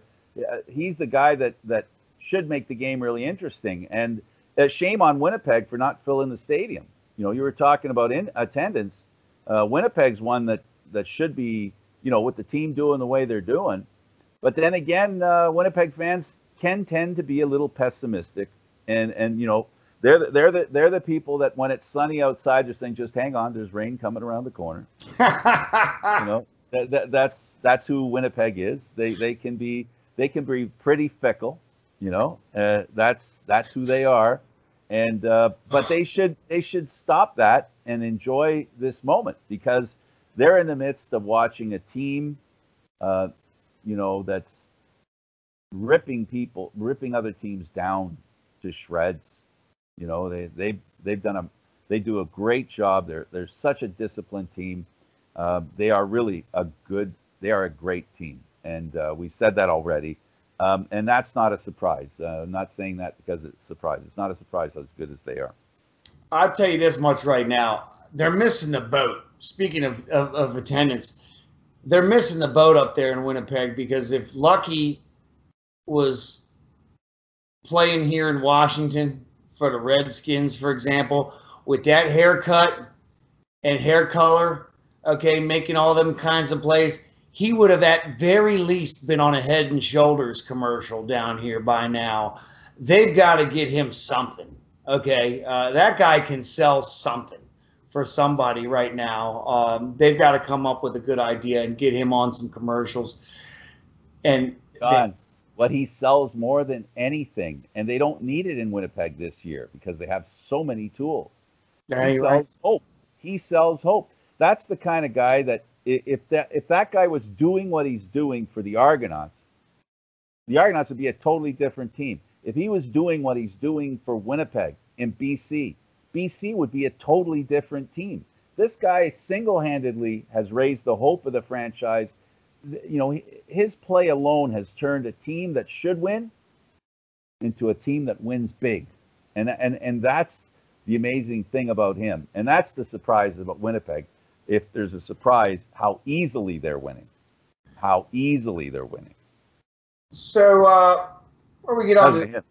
He's the guy that should make the game really interesting. And shame on Winnipeg for not filling the stadium. You know, you were talking about attendance. Winnipeg's one that should be, you know, with the team doing the way they're doing. But then again, Winnipeg fans can tend to be a little pessimistic, and you know, they're the people that when it's sunny outside, they're saying, just hang on, there's rain coming around the corner. You know, that's who Winnipeg is. They can be pretty fickle. You know, that's who they are, and but they should stop that and enjoy this moment, because they're in the midst of watching a team. You know, that's ripping other teams down to shreds. You know, they do a great job. They're such a disciplined team. They are really a great team, and we said that already. And that's not a surprise. I'm not saying that because it's a surprise. It's not a surprise as good as they are. I'll tell you this much right now: they're missing the boat. Speaking of attendance, they're missing the boat up there in Winnipeg, because if Lucky was playing here in Washington for the Redskins, for example, with that haircut and hair color, okay, making all them kinds of plays, he would have at very least been on a Head and Shoulders commercial down here by now. They've got to get him something, okay? That guy can sell something for somebody right now. They've got to come up with a good idea and get him on some commercials. And John, what he sells more than anything, and they don't need it in Winnipeg this year because they have so many tools. He sells hope. He sells hope. That's the kind of guy that if that guy was doing what he's doing for the Argonauts would be a totally different team. If he was doing what he's doing for Winnipeg, in BC, BC would be a totally different team. This guy single-handedly has raised the hope of the franchise. You know, his play alone has turned a team that should win into a team that wins big. And that's the amazing thing about him. And that's the surprise about Winnipeg. If there's a surprise, how easily they're winning. How easily they're winning. So, where we get on the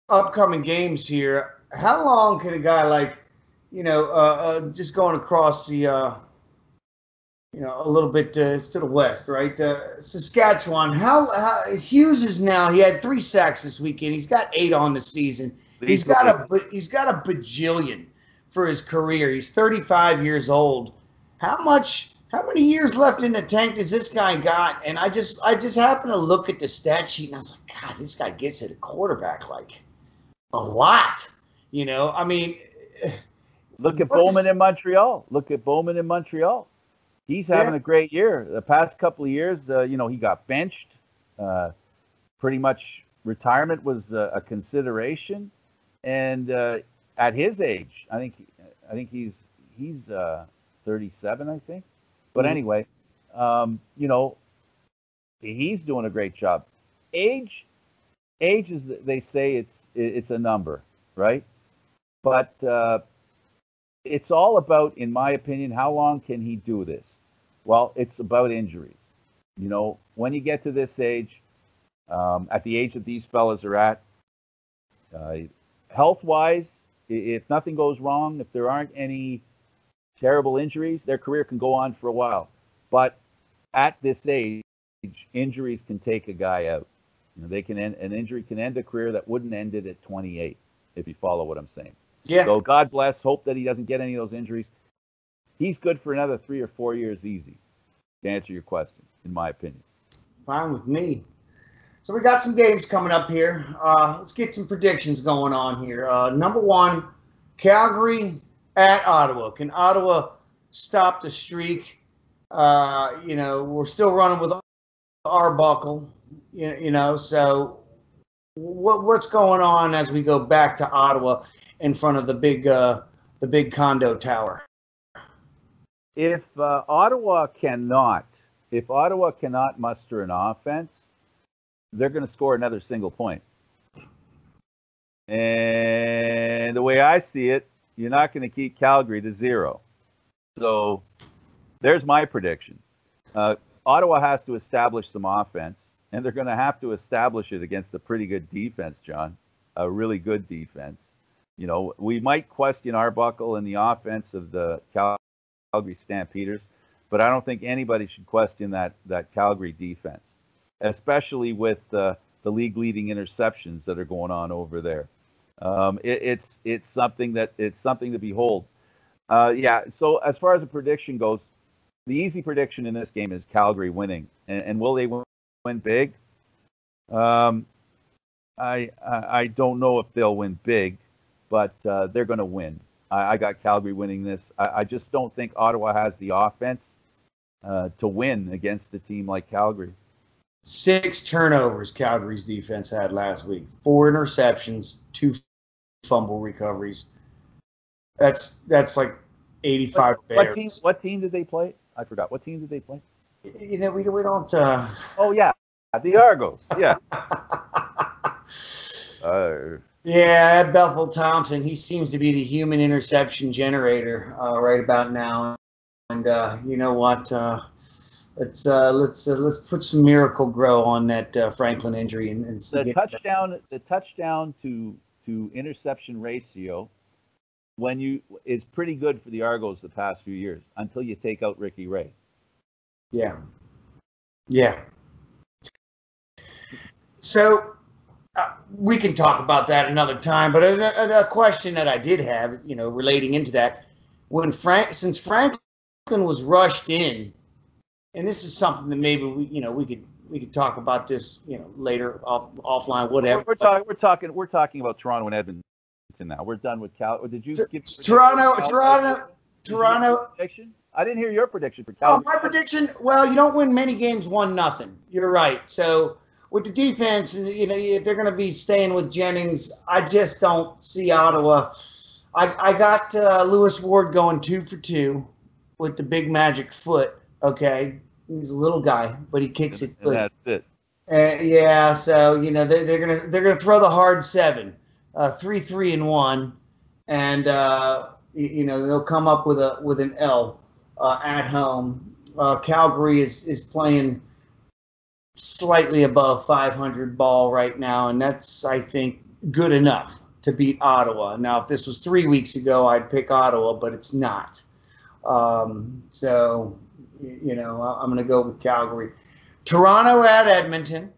upcoming games here, how long can a guy like, just going across the, a little bit to the west, right? Saskatchewan. How Hughes is now? He had 3 sacks this weekend. He's got 8 on the season. He's got a bajillion for his career. He's 35 years old. How many years left in the tank does this guy got? And I just happened to look at the stat sheet and I was like, God, this guy gets it at quarterback like a lot. I mean. Look at Bowman in Montreal. He's having a great year. The past couple of years, he got benched. Pretty much retirement was a consideration. And at his age, I think he's 37, I think. But anyway, he's doing a great job. Age is, they say it's a number, right? But it's all about, in my opinion, how long can he do this? Well, it's about injuries. When you get to this age, at the age that these fellas are at, health-wise, if nothing goes wrong, if there aren't any terrible injuries, their career can go on for a while. But at this age, injuries can take a guy out. An injury can end a career that wouldn't end it at 28, if you follow what I'm saying. Yeah. So God bless. Hope that he doesn't get any of those injuries. He's good for another 3 or 4 years easy, to answer your question, in my opinion. Fine with me. So we got some games coming up here. Let's get some predictions going on here. Number 1, Calgary at Ottawa. Can Ottawa stop the streak? We're still running with Arbuckle. So what's going on as we go back to Ottawa in front of the big condo tower? If Ottawa cannot muster an offense, they're going to score another single point. And the way I see it, you're not going to keep Calgary to 0. So there's my prediction. Ottawa has to establish some offense, and they're going to have to establish it against a pretty good defense, John, a really good defense. We might question Arbuckle and the offense of the Calgary Stampeders, but I don't think anybody should question that Calgary defense, especially with the league-leading interceptions that are going on over there. It's something to behold. So as far as the prediction goes, the easy prediction in this game is Calgary winning. And will they win big? I don't know if they'll win big, but they're going to win. I got Calgary winning this. I just don't think Ottawa has the offense to win against a team like Calgary. 6 turnovers Calgary's defense had last week. 4 interceptions, 2 fumble recoveries. That's like 85 Bears. What team did they play? I forgot. What team did they play? We don't. Oh yeah, the Argos. Yeah. Yeah, Bethel Thompson. He seems to be the human interception generator right about now. And you know what? Let's put some Miracle Grow on that Franklin injury and see the touchdown to interception ratio is pretty good for the Argos the past few years until you take out Ricky Ray. Yeah. So we can talk about that another time. But a question that I did have, relating into that, since Franklin was rushed in, and this is something that maybe we could talk about this, later offline, whatever. We're talking about Toronto and Edmonton now. We're done with Cal. Did you skip Toronto? Prediction? I didn't hear your prediction for Calgary. Oh, my prediction. Well, you don't win many games 1-0. You're right. So with the defense, if they're going to be staying with Jennings, I just don't see Ottawa. I got Lewis Ward going 2 for 2 with the big magic foot. Okay, he's a little guy, but he kicks it good. And that's it. Yeah, so they're gonna throw the hard 7, 3-3-1, and they'll come up with an L at home. Calgary is playing slightly above 500 ball right now, and that's, I think, good enough to beat Ottawa. Now, if this was 3 weeks ago, I'd pick Ottawa, but it's not. So, I'm going to go with Calgary. Toronto at Edmonton.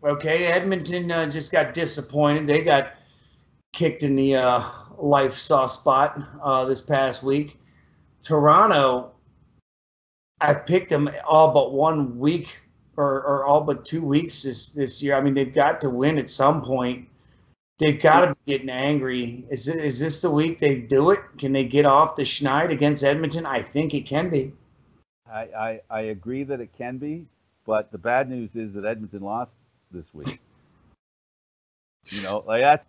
Okay, Edmonton just got disappointed. They got kicked in the life soft spot this past week. Toronto, I picked them all but 1 week or all but 2 weeks this year. I mean, they've got to win at some point. They've got to be getting angry. Is this the week they do it? Can they get off the schneid against Edmonton? I think it can be. I agree that it can be, but the bad news is that Edmonton lost this week.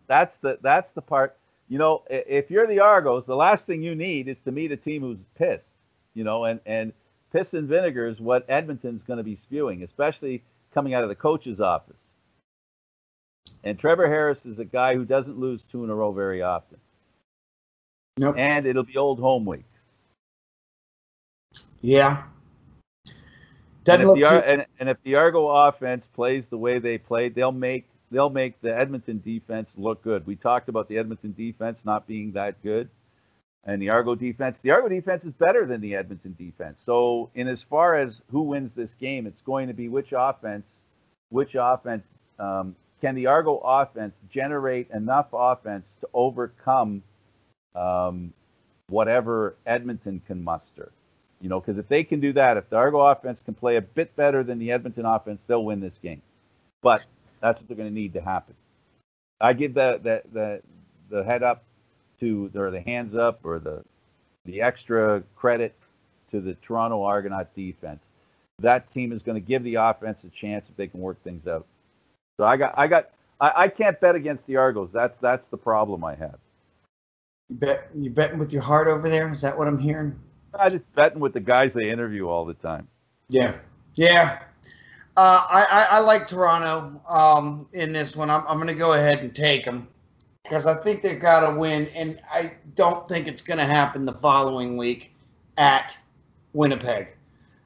That's the part. If you're the Argos, the last thing you need is to meet a team who's pissed. And piss and vinegar is what Edmonton's going to be spewing, especially coming out of the coach's office. And Trevor Harris is a guy who doesn't lose 2 in a row very often. Nope. And it'll be old home week. Yeah. And if the Argo offense plays the way they played, they'll make the Edmonton defense look good. We talked about the Edmonton defense not being that good. And the Argo defense is better than the Edmonton defense. So in as far as who wins this game, it's going to be which offense can the Argo offense generate enough offense to overcome whatever Edmonton can muster. Because if they can do that, if the Argo offense can play a bit better than the Edmonton offense, they'll win this game. But that's what they're going to need to happen. I give the head up to, or the hands up, or the extra credit to the Toronto Argonaut defense. That team is going to give the offense a chance if they can work things out. So I can't bet against the Argos. That's the problem I have. You betting with your heart over there? Is that what I'm hearing? I just betting with the guys they interview all the time. Yeah. I like Toronto in this one. I'm going to go ahead and take them because I think they've got to win, and I don't think it's going to happen the following week at Winnipeg.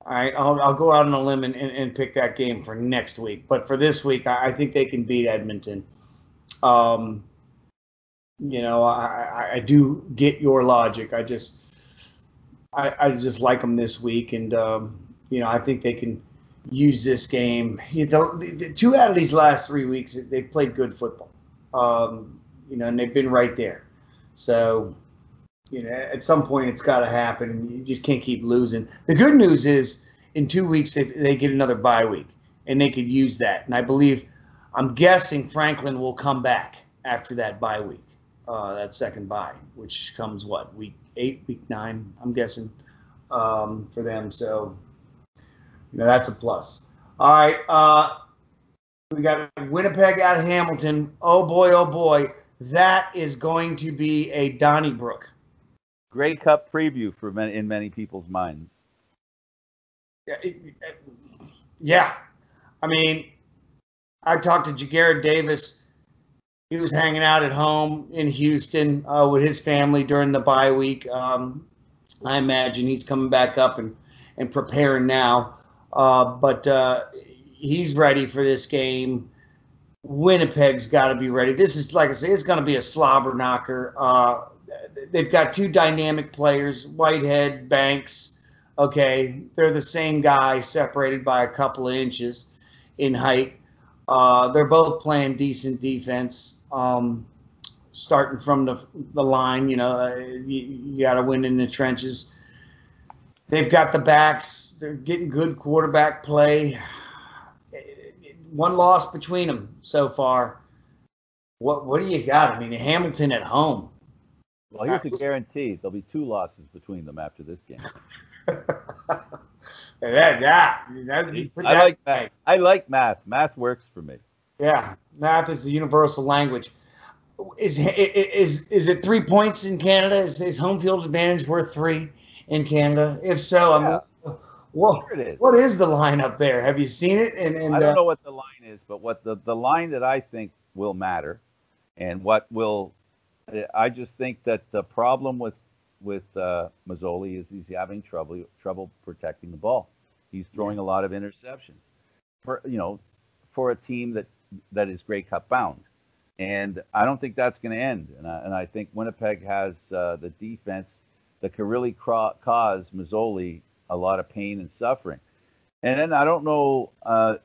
All right, I'll go out on a limb and pick that game for next week. But for this week, I think they can beat Edmonton. I do get your logic. I just like them this week, and I think they can use this game. The 2 out of these last 3 weeks, they've played good football. And they've been right there. So, at some point it's got to happen. You just can't keep losing. The good news is in 2 weeks they get another bye week, and they could use that. And I'm guessing Franklin will come back after that bye week, that second bye, which comes week 8, week 9, I'm guessing, for them. So, that's a plus. All right, we got Winnipeg at Hamilton. Oh boy. That is going to be a Donnybrook. Grey Cup preview in many people's minds. Yeah. I mean, I talked to Jagarrett Davis. He was hanging out at home in Houston with his family during the bye week. I imagine he's coming back up and preparing now. But he's ready for this game. Winnipeg's got to be ready. This is, like I say, it's going to be a slobber knocker. They've got 2 dynamic players, Whitehead, Banks. Okay, they're the same guy, separated by a couple of inches in height. They're both playing decent defense. Starting from the line, you got to win in the trenches. They've got the backs. They're getting good quarterback play. 1 loss between them so far. What do you got? I mean, Hamilton at home. Well, here's a guarantee. There'll be 2 losses between them after this game. I like math. I like math. Math works for me. Yeah, math is the universal language. Is it 3 points in Canada? Is home field advantage worth 3 in Canada? If so, Yeah, what sure it is. what is the line up there? Have you seen it? I don't know what the line is, but what the line that I think will matter, and what will, I just think that the problem with Mazzoli is he's having trouble protecting the ball. He's throwing a lot of interceptions for a team that is Grey Cup bound. And I don't think that's going to end. And I think Winnipeg has the defense that could really cause Mazzoli a lot of pain and suffering. And then I don't know,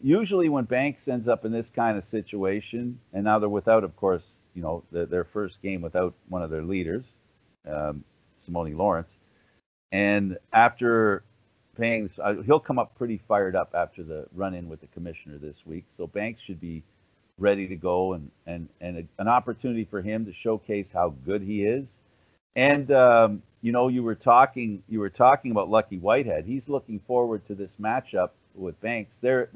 usually when Banks ends up in this kind of situation, and now they're without, of course, their first game without one of their leaders, Simone Lawrence. And after Banks, he'll come up pretty fired up after the run-in with the commissioner this week. So Banks should be ready to go, and an opportunity for him to showcase how good he is. And you were talking about Lucky Whitehead. He's looking forward to this matchup with Banks. They're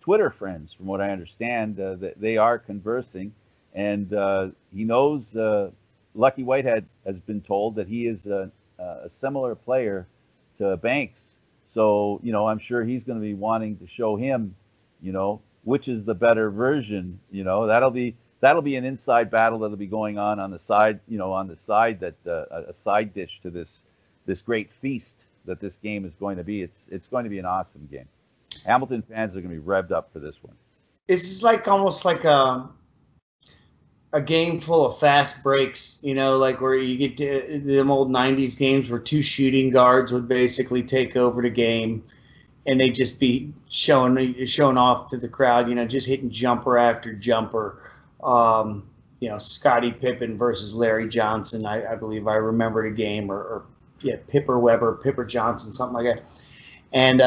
Twitter friends, from what I understand. That they are conversing, and he knows Lucky Whitehead has been told that he is a similar player to Banks. So I'm sure he's going to be wanting to show him, which is the better version. That'll be an inside battle that'll be going on the side, that a side dish to this great feast that this game is going to be. It's going to be an awesome game. Hamilton fans are going to be revved up for this one. This is almost like a game full of fast breaks, like where you get to them old 90s games where 2 shooting guards would basically take over the game. And they just be showing off to the crowd, just hitting jumper after jumper. Scottie Pippen versus Larry Johnson. I believe I remember the game, or Pipper Weber, Pipper Johnson, something like that. And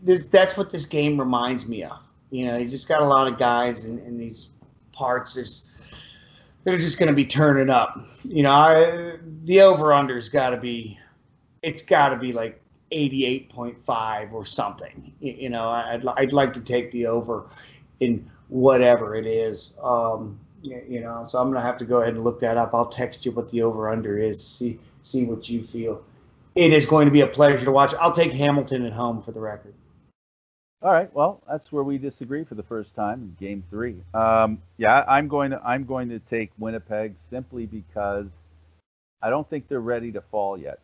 that's what this game reminds me of. You just got a lot of guys in these parts. They're just going to be turning up. The over/under's got to be. It's got to be like 88.5 or something. I'd like to take the over in whatever it is. So I'm gonna have to go ahead and look that up. I'll text you what the over under is. See what you feel. It is going to be a pleasure to watch. I'll take Hamilton at home, for the record. All right. Well, that's where we disagree for the first time in Game 3. I'm going to take Winnipeg simply because I don't think they're ready to fall yet.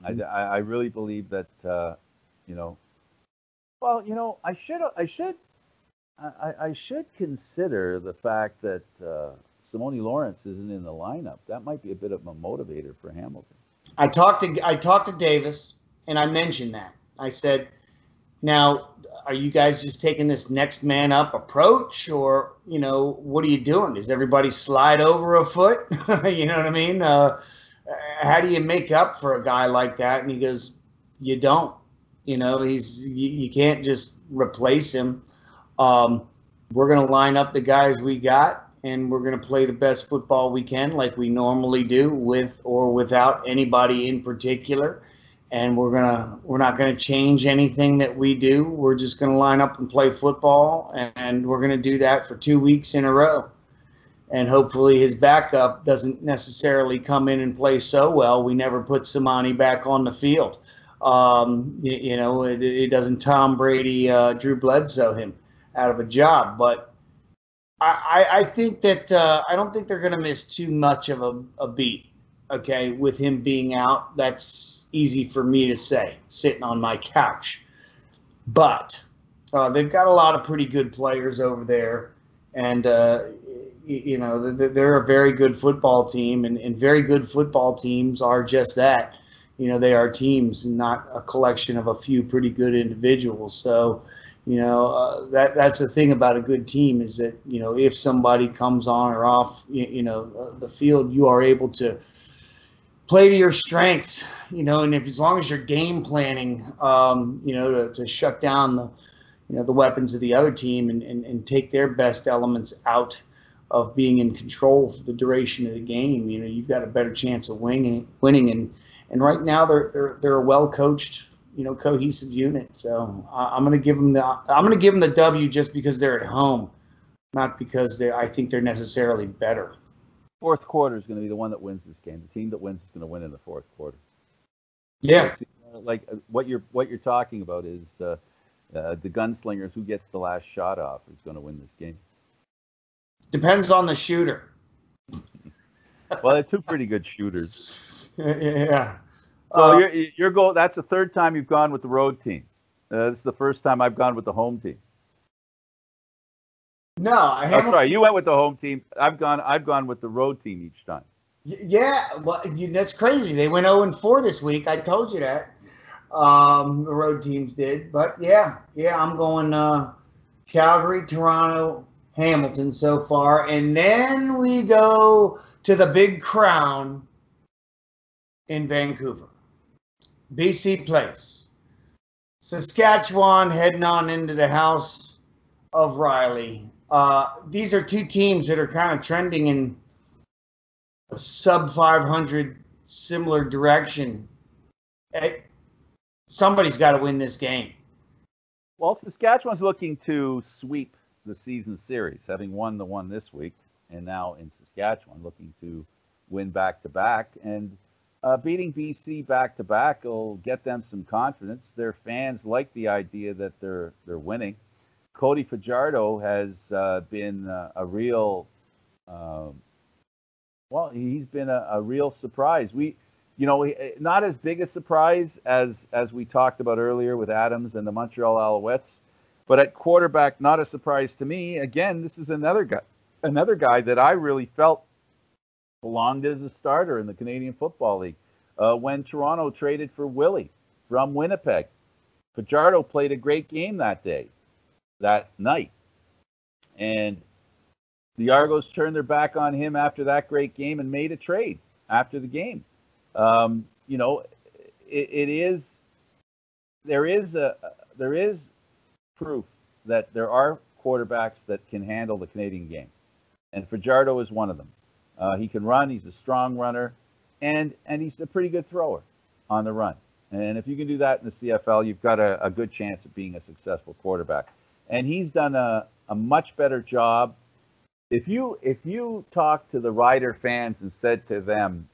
I really believe that I should consider the fact that Simone Lawrence isn't in the lineup. That might be a bit of a motivator for Hamilton. I talked to Davis, and I mentioned that. I said, now, are you guys just taking this next man up approach, or what are you doing? Does everybody slide over a foot? You know what I mean? How do you make up for a guy like that? And he goes, you don't. You can't just replace him. We're going to line up the guys we got, and we're going to play the best football we can, like we normally do, with or without anybody in particular. And we're not going to change anything that we do. We're just going to line up and play football, and we're going to do that for 2 weeks in a row. And hopefully his backup doesn't necessarily come in and play so well. We never put Simone back on the field. It doesn't Tom Brady, Drew Bledsoe him out of a job. But I think that I don't think they're going to miss too much of a beat, okay, with him being out. That's easy for me to say, sitting on my couch. But they've got a lot of pretty good players over there. And they're a very good football team, and very good football teams are just that. They are teams, and not a collection of a few pretty good individuals. So, that's the thing about a good team, is that, if somebody comes on or off, the field, you are able to play to your strengths, and as long as you're game planning, to shut down the weapons of the other team and take their best elements out of being in control for the duration of the game, you've got a better chance of winning. And right now they're a well coached, cohesive unit. So I'm going to give them the W just because they're at home, not because I think they're necessarily better. Fourth quarter is going to be the one that wins this game. The team that wins is going to win in the fourth quarter. Yeah. Like what you're talking about is the gunslingers, who gets the last shot off is going to win this game. Depends on the shooter. Well, they're two pretty good shooters. Yeah. So your goal. That's the third time you've gone with the road team. This is the first time I've gone with the home team. No, I haven't. Sorry, you went with the home team. I've gone with the road team each time. Yeah, well, that's crazy. They went 0-4 this week. I told you that. The road teams did, but yeah, I'm going Calgary, Toronto, Hamilton so far, and then we go to the big crown in Vancouver, BC Place, Saskatchewan heading on into the house of Riley. These are two teams that are kind of trending in a sub 500 similar direction. Somebody's got to win this game. Well, Saskatchewan's looking to sweep the season series, having won the one this week, and now in Saskatchewan looking to win back-to-back. And beating BC back-to-back will get them some confidence. Their fans like the idea that they're winning. Cody Fajardo has been a real, he's been a real surprise. Not as big a surprise as we talked about earlier with Adams and the Montreal Alouettes, but at quarterback, not a surprise to me. Again, this is another guy that I really felt belonged as a starter in the Canadian Football League. When Toronto traded for Willie from Winnipeg, Fajardo played a great game that night, and the Argos turned their back on him after that great game and made a trade after the game. There is proof that there are quarterbacks that can handle the Canadian game, and Fajardo is one of them. He can run. He's a strong runner, and he's a pretty good thrower on the run. And if you can do that in the CFL, you've got a good chance of being a successful quarterback. And he's done a much better job. If you talk to the Rider fans and said to them,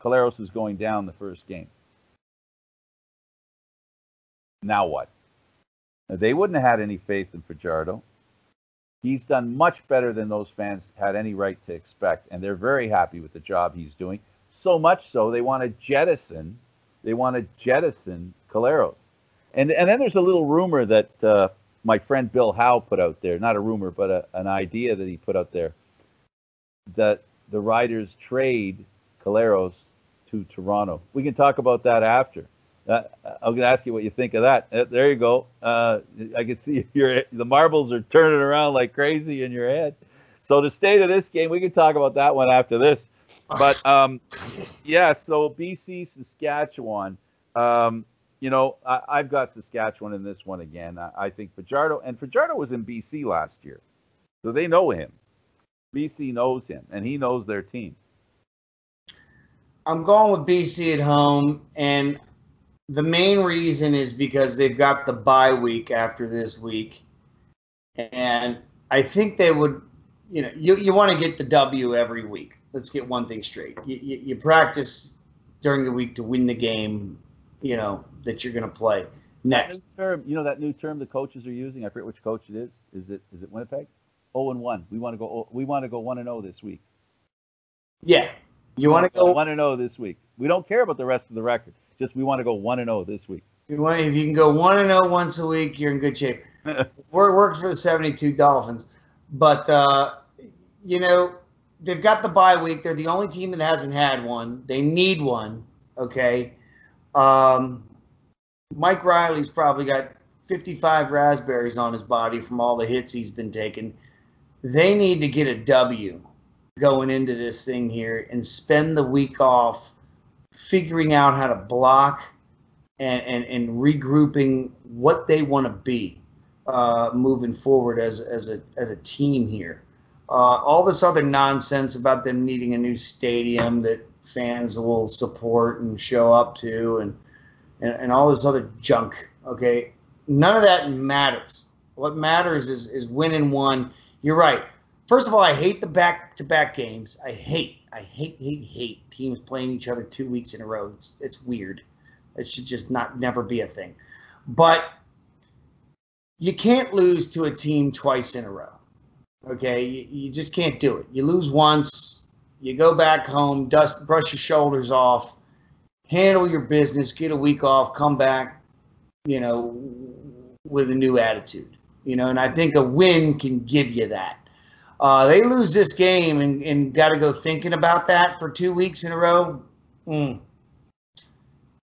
Collaros is going down the first game, now what? They wouldn't have had any faith in Fajardo. He's done much better than those fans had any right to expect, and they're very happy with the job he's doing. So much so they want to jettison Collaros. And then there's a little rumor that my friend Bill Howe put out there, not a rumor, but an idea that he put out there, that the Riders trade Collaros to Toronto. We can talk about that after. I'm going to ask you what you think of that. There you go. I can see the marbles are turning around like crazy in your head. So the state of this game, we can talk about that one after this. But yeah, so BC, Saskatchewan. I've got Saskatchewan in this one again. I think Fajardo was in BC last year, so they know him. BC knows him, and he knows their team. I'm going with BC at home, and the main reason is because they've got the bye week after this week, and I think they would. You want to get the W every week. Let's get one thing straight. You practice during the week to win the game, that you're going to play next. That new term the coaches are using. I forget which coach it is. Is it Winnipeg? 0-1. We want to go 1-0 this week. Yeah, you want to go 1-0 this week. We don't care about the rest of the record. Just we want to go 1-0 this week. If you can go 1-0 once a week, you're in good shape. Works for the 72 Dolphins, but they've got the bye week. They're the only team that hasn't had one. They need one. Okay. Mike Riley's probably got 55 raspberries on his body from all the hits he's been taking. They need to get a W going into this thing here and spend the week off figuring out how to block and regrouping what they want to be moving forward as a team here. All this other nonsense about them needing a new stadium that fans will support and show up to, and all this other junk. Okay, none of that matters. What matters is winning one. You're right. First of all, I hate the back-to-back games. I hate teams playing each other 2 weeks in a row. It's weird. It should just never be a thing. But you can't lose to a team twice in a row. Okay, you just can't do it. You lose once, you go back home, brush your shoulders off, handle your business, get a week off, come back, with a new attitude. And I think a win can give you that. They lose this game and got to go thinking about that for 2 weeks in a row.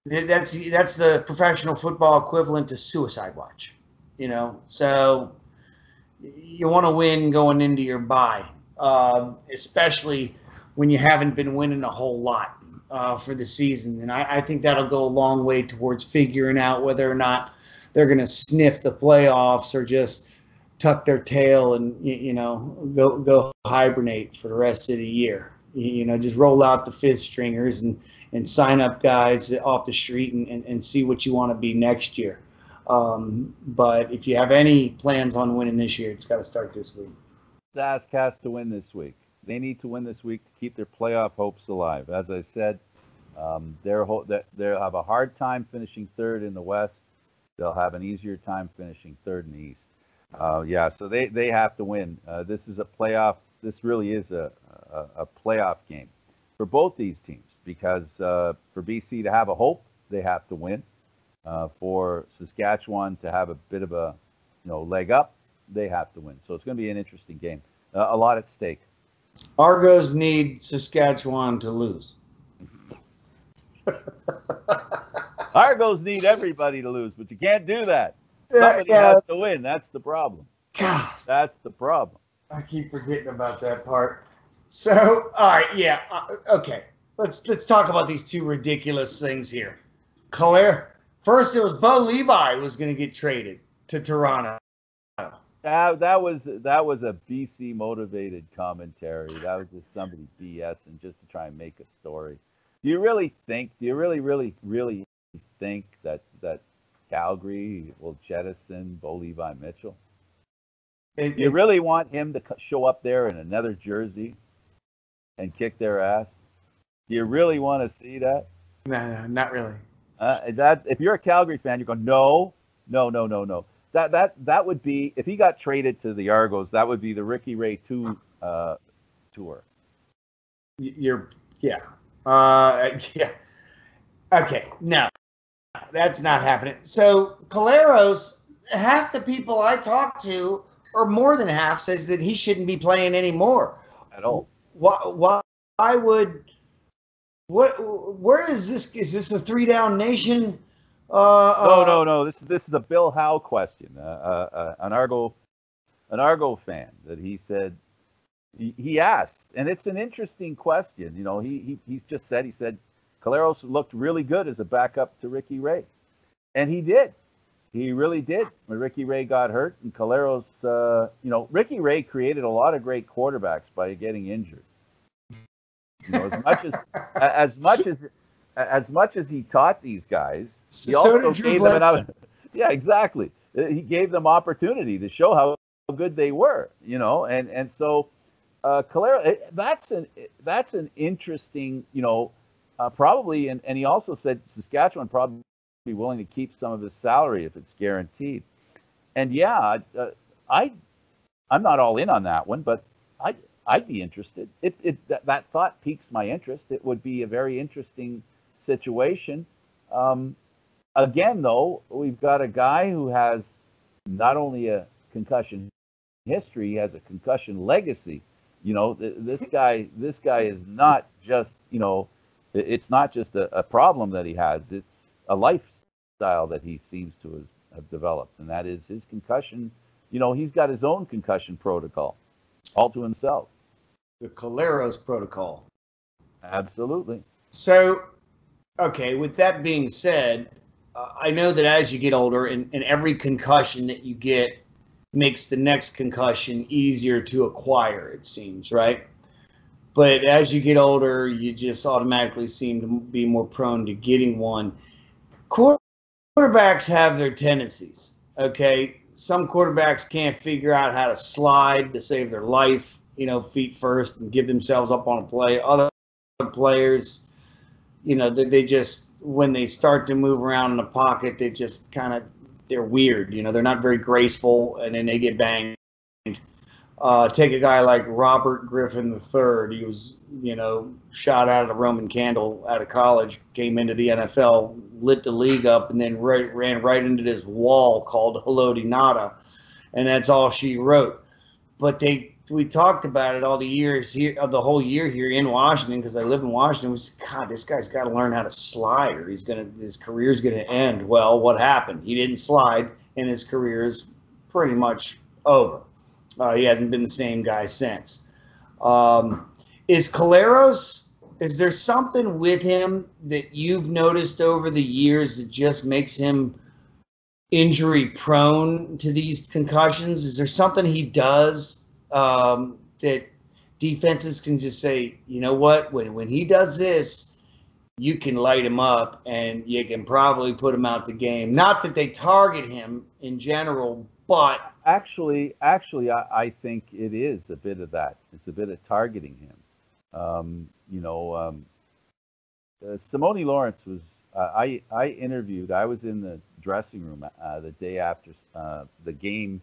That's the professional football equivalent to suicide watch. So you want to win going into your bye, especially when you haven't been winning a whole lot for the season. And I think that'll go a long way towards figuring out whether or not they're going to sniff the playoffs or just tuck their tail and, go hibernate for the rest of the year. Just roll out the fifth stringers and sign up guys off the street and see what you want to be next year. But if you have any plans on winning this year, it's got to start this week. Sask has to win this week. They need to win this week to keep their playoff hopes alive. As I said, they'll have a hard time finishing third in the West. They'll have an easier time finishing third in the East. So they have to win. This is a playoff. This really is a playoff game for both these teams because for BC to have a hope, they have to win. For Saskatchewan to have a bit of a leg up, they have to win. So it's going to be an interesting game. A lot at stake. Argos need Saskatchewan to lose. Argos need everybody to lose, but you can't do that. Somebody has to win. That's the problem. God. That's the problem. I keep forgetting about that part. So, all right, okay. Let's talk about these two ridiculous things here. First, it was Bo Levi was going to get traded to Toronto. That was a BC motivated commentary. That was just somebody BSing just to try and make a story. Do you really really think that Calgary will jettison Bo Levi Mitchell? You really want him to show up there in another jersey and kick their ass? Do you really want to see that? No, not really. That if you're a Calgary fan, you're going, no. That would be, if he got traded to the Argos, that would be the Ricky Ray 2 tour. Yeah. Okay, no, that's not happening. So Caleros, half the people I talk to, or more than half, says that he shouldn't be playing anymore. At all. Why would? Where is this? Is this a 3-down nation? No. This is a Bill Howe question. An Argo fan that he said he asked, and it's an interesting question. He's just said Caleros looked really good as a backup to Ricky Ray, and he did. He really did. When Ricky Ray got hurt, and Caleros, Ricky Ray created a lot of great quarterbacks by getting injured. As much as he taught these guys, he also gave them another. Yeah, exactly. He gave them opportunity to show how good they were, and so Calero, that's an interesting, probably, and he also said Saskatchewan probably be willing to keep some of his salary if it's guaranteed. And I'm not all in on that one, but I'd be interested. That thought piques my interest. It would be a very interesting situation. Again, though, we've got a guy who has not only a concussion history, he has a concussion legacy. This guy is not just, it's not just a problem that he has. It's a lifestyle that he seems to have developed, and that is his concussion. He's got his own concussion protocol all to himself. The Caleros protocol. Absolutely. So, okay, with that being said, I know that as you get older and every concussion that you get makes the next concussion easier to acquire, it seems, right? But as you get older, you just automatically seem to be more prone to getting one. Quarterbacks have their tendencies, okay? Some quarterbacks can't figure out how to slide to save their life, feet first and give themselves up on a play. Other players, they just, when they start to move around in the pocket, they just they're weird. They're not very graceful, and then they get banged. Take a guy like Robert Griffin III. He was, shot out of the Roman candle out of college, came into the NFL, lit the league up, and then ran right into this wall called Haloti Ngata, and that's all she wrote. But we talked about it all the years here, the whole year here in Washington, because I live in Washington. God, this guy's got to learn how to slide, or his career's gonna end. Well, what happened? He didn't slide, and his career is pretty much over. He hasn't been the same guy since. Is Collaros, is there something with him that you've noticed over the years that just makes him injury prone to these concussions? Is there something he does that defenses can just say, you know what, when he does this, you can light him up and you can probably put him out the game? Not that they target him in general, but Actually, I think it is a bit of that. It's a bit of targeting him. Simone Lawrence was. I interviewed. I was in the dressing room the day after the game.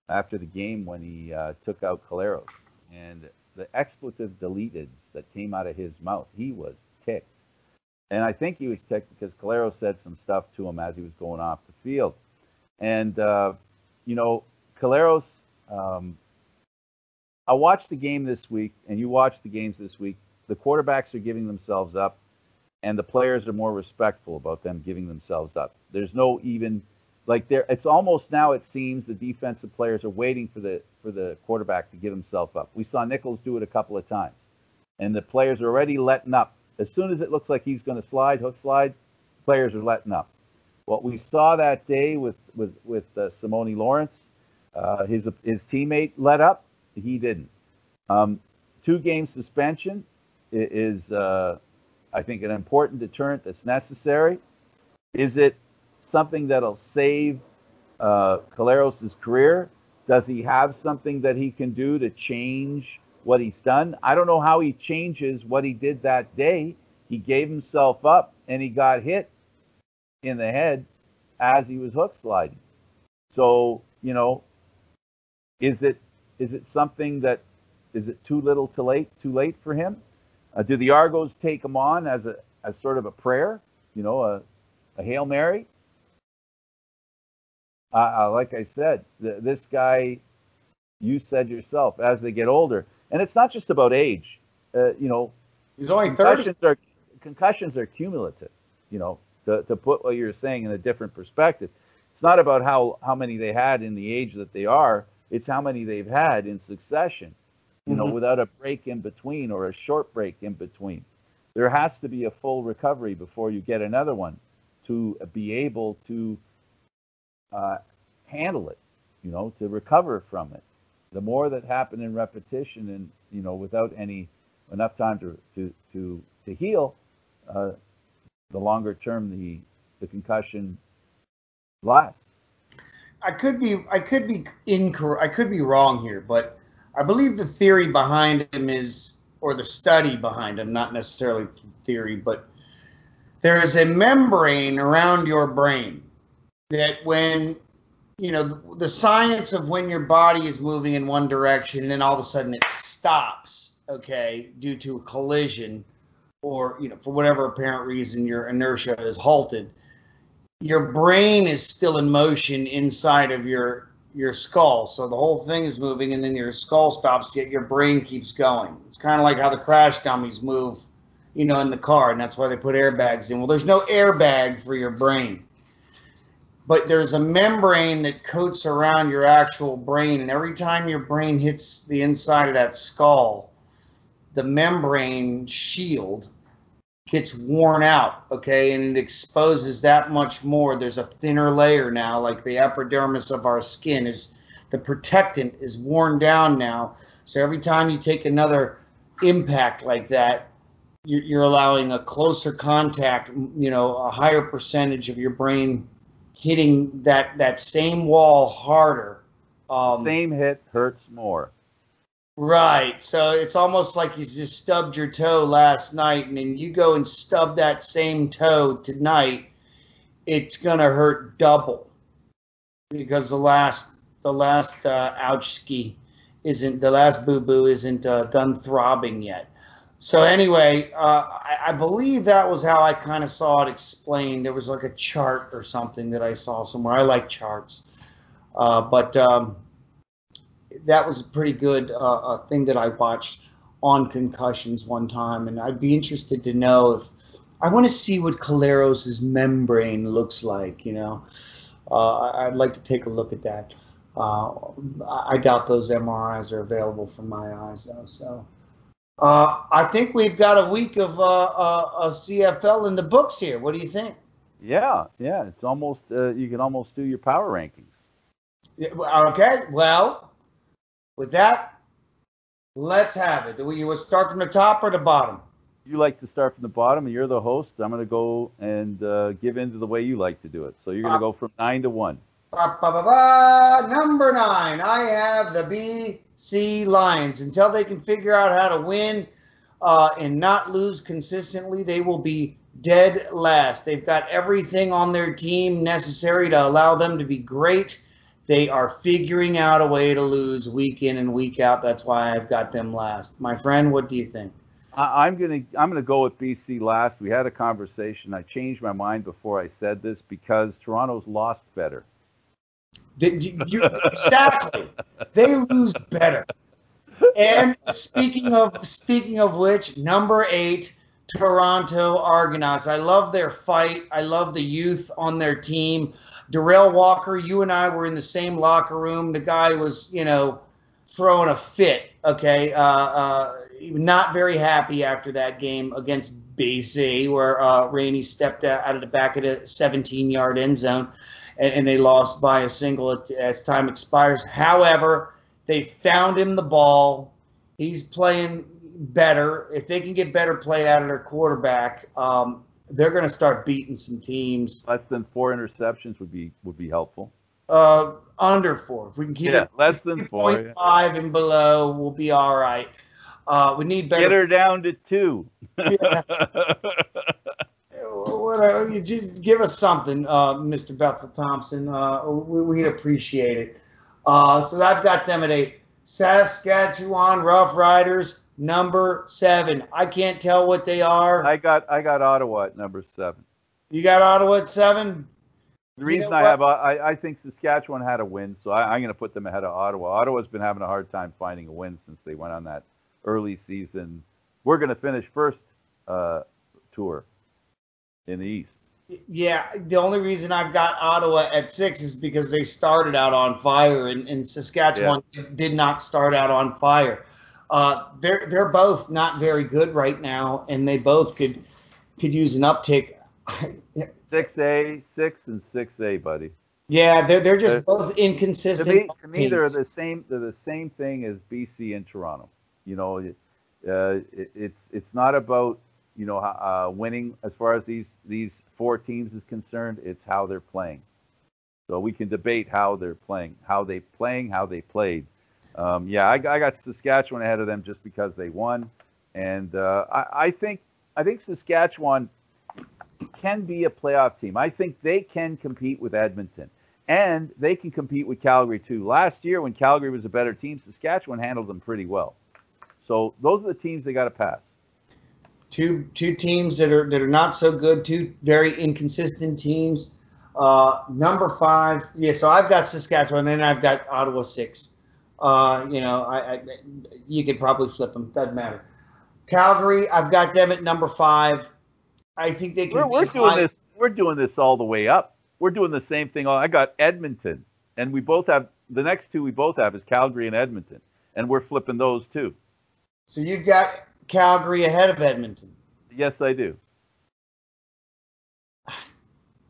After the game, when he took out Collaros, and the expletive deleted that came out of his mouth, he was ticked. And I think he was ticked because Collaros said some stuff to him as he was going off the field. And Collaros, I watched the game this week, and you watched the games this week. The quarterbacks are giving themselves up, and the players are more respectful about them giving themselves up. There's no even, it's almost now, it seems, the defensive players are waiting for the quarterback to give himself up. We saw Nichols do it a couple of times, and the players are already letting up. As soon as it looks like he's going to slide, hook slide, players are letting up. What we saw that day with Simone Lawrence, his teammate let up. He didn't. 2-game suspension is, I think, an important deterrent that's necessary. Is it something that'll save Collaros' career? Does he have something that he can do to change what he's done? I don't know how he changes what he did that day. He gave himself up, and he got hit in the head as he was hook sliding. So, is it something that, is it too little too late for him? Do the Argos take him on as sort of a prayer, a Hail Mary? Like I said, this guy, you said yourself, as they get older, and it's not just about age. He's only 30. Concussions are cumulative. To put what you're saying in a different perspective, it's not about how many they had in the age that they are. It's how many they've had in succession, without a break in between or a short break in between. There has to be a full recovery before you get another one to be able to handle it, to recover from it. The more that happen in repetition and, without enough time to heal, the longer term the concussion lasts. I could be incorrect. I could be wrong here, but I believe the theory behind him is, or the study behind him, not necessarily theory, but there is a membrane around your brain that when, the science of when your body is moving in one direction and then all of a sudden it stops, okay, due to a collision or, for whatever apparent reason your inertia is halted. Your brain is still in motion inside of your skull. So the whole thing is moving and then your skull stops, yet your brain keeps going. It's kind of like how the crash dummies move, in the car, and that's why they put airbags in. Well, there's no airbag for your brain. But there's a membrane that coats around your actual brain, and every time your brain hits the inside of that skull, the membrane shield gets worn out, okay, and it exposes that much more. There's a thinner layer now, like the epidermis of our skin the protectant is worn down now. So every time you take another impact like that, you're allowing a closer contact, a higher percentage of your brain hitting that same wall harder. Same hit hurts more. Right. So it's almost like you just stubbed your toe last night, and then you go and stub that same toe tonight. It's gonna hurt double because the last ouch ski isn't, the last boo boo isn't done throbbing yet. So anyway, I believe that was how I kind of saw it explained. There was like a chart or something that I saw somewhere. I like charts, but that was a pretty good thing that I watched on concussions one time, and I'd be interested to know if I want to see what Caleros' membrane looks like. I'd like to take a look at that. I doubt those MRIs are available for my eyes though. So. I think we've got a week of CFL in the books here. What do you think? Yeah. It's almost you can almost do your power rankings. Okay. Well, with that, let's have it. Do we start from the top or the bottom? You like to start from the bottom, and you're the host. I'm going to go and give in to the way you like to do it. So you're going to go from 9 to 1. Number 9, I have the BC Lions. Until they can figure out how to win and not lose consistently, they will be dead last. They've got everything on their team necessary to allow them to be great. They are figuring out a way to lose week in and week out. That's why I've got them last. My friend, what do you think? I'm gonna go with BC last. We had a conversation. I changed my mind before I said this because Toronto's lost better. Exactly. They lose better. And speaking of which, number 8, Toronto Argonauts. I love their fight. I love the youth on their team. Darrell Walker, you and I were in the same locker room. The guy was, throwing a fit. Okay, not very happy after that game against BC, where Rainey stepped out of the back of the 17-yard end zone. And they lost by a single as time expires. However, they found him the ball. He's playing better. If they can get better play out of their quarterback, they're going to start beating some teams. Less than 4 interceptions would be helpful. Under 4. If we can keep it less than 4. 0.5 and below, we'll be all right. We need better. Get her down to 2. Yeah. You just give us something, Mr. Bethel Thompson. We'd appreciate it. So I've got them at a Saskatchewan Rough Riders, number 7. I can't tell what they are. I got Ottawa at number 7. You got Ottawa at 7? The reason I think Saskatchewan had a win, so I'm going to put them ahead of Ottawa. Ottawa's been having a hard time finding a win since they went on that early season. We're going to finish first tour in the East. Yeah, the only reason I've got Ottawa at 6 is because they started out on fire, and Saskatchewan did not start out on fire. They're both not very good right now, and they both could use an uptick. 6A, 6 and 6A, buddy. Yeah, they're just both inconsistent. To me, they're the same. They're the same thing as BC and Toronto. It's not about winning as far as these 4 teams is concerned. It's how they're playing. So we can debate how they're playing, how they played. I got Saskatchewan ahead of them just because they won, and I think Saskatchewan can be a playoff team. I think they can compete with Edmonton, and they can compete with Calgary too. Last year, when Calgary was a better team, Saskatchewan handled them pretty well. So those are the teams they got to pass. Two teams that are not so good. 2 very inconsistent teams. Number 5. Yeah, so I've got Saskatchewan, and then I've got Ottawa 6. You could probably flip them. Doesn't matter. Calgary, I've got them at number 5. I think they can. We're doing this all the way up. We're doing the same thing. I got Edmonton, and we both have the next 2. We both have is Calgary and Edmonton, and we're flipping those too. So you've got Calgary ahead of Edmonton. Yes, I do.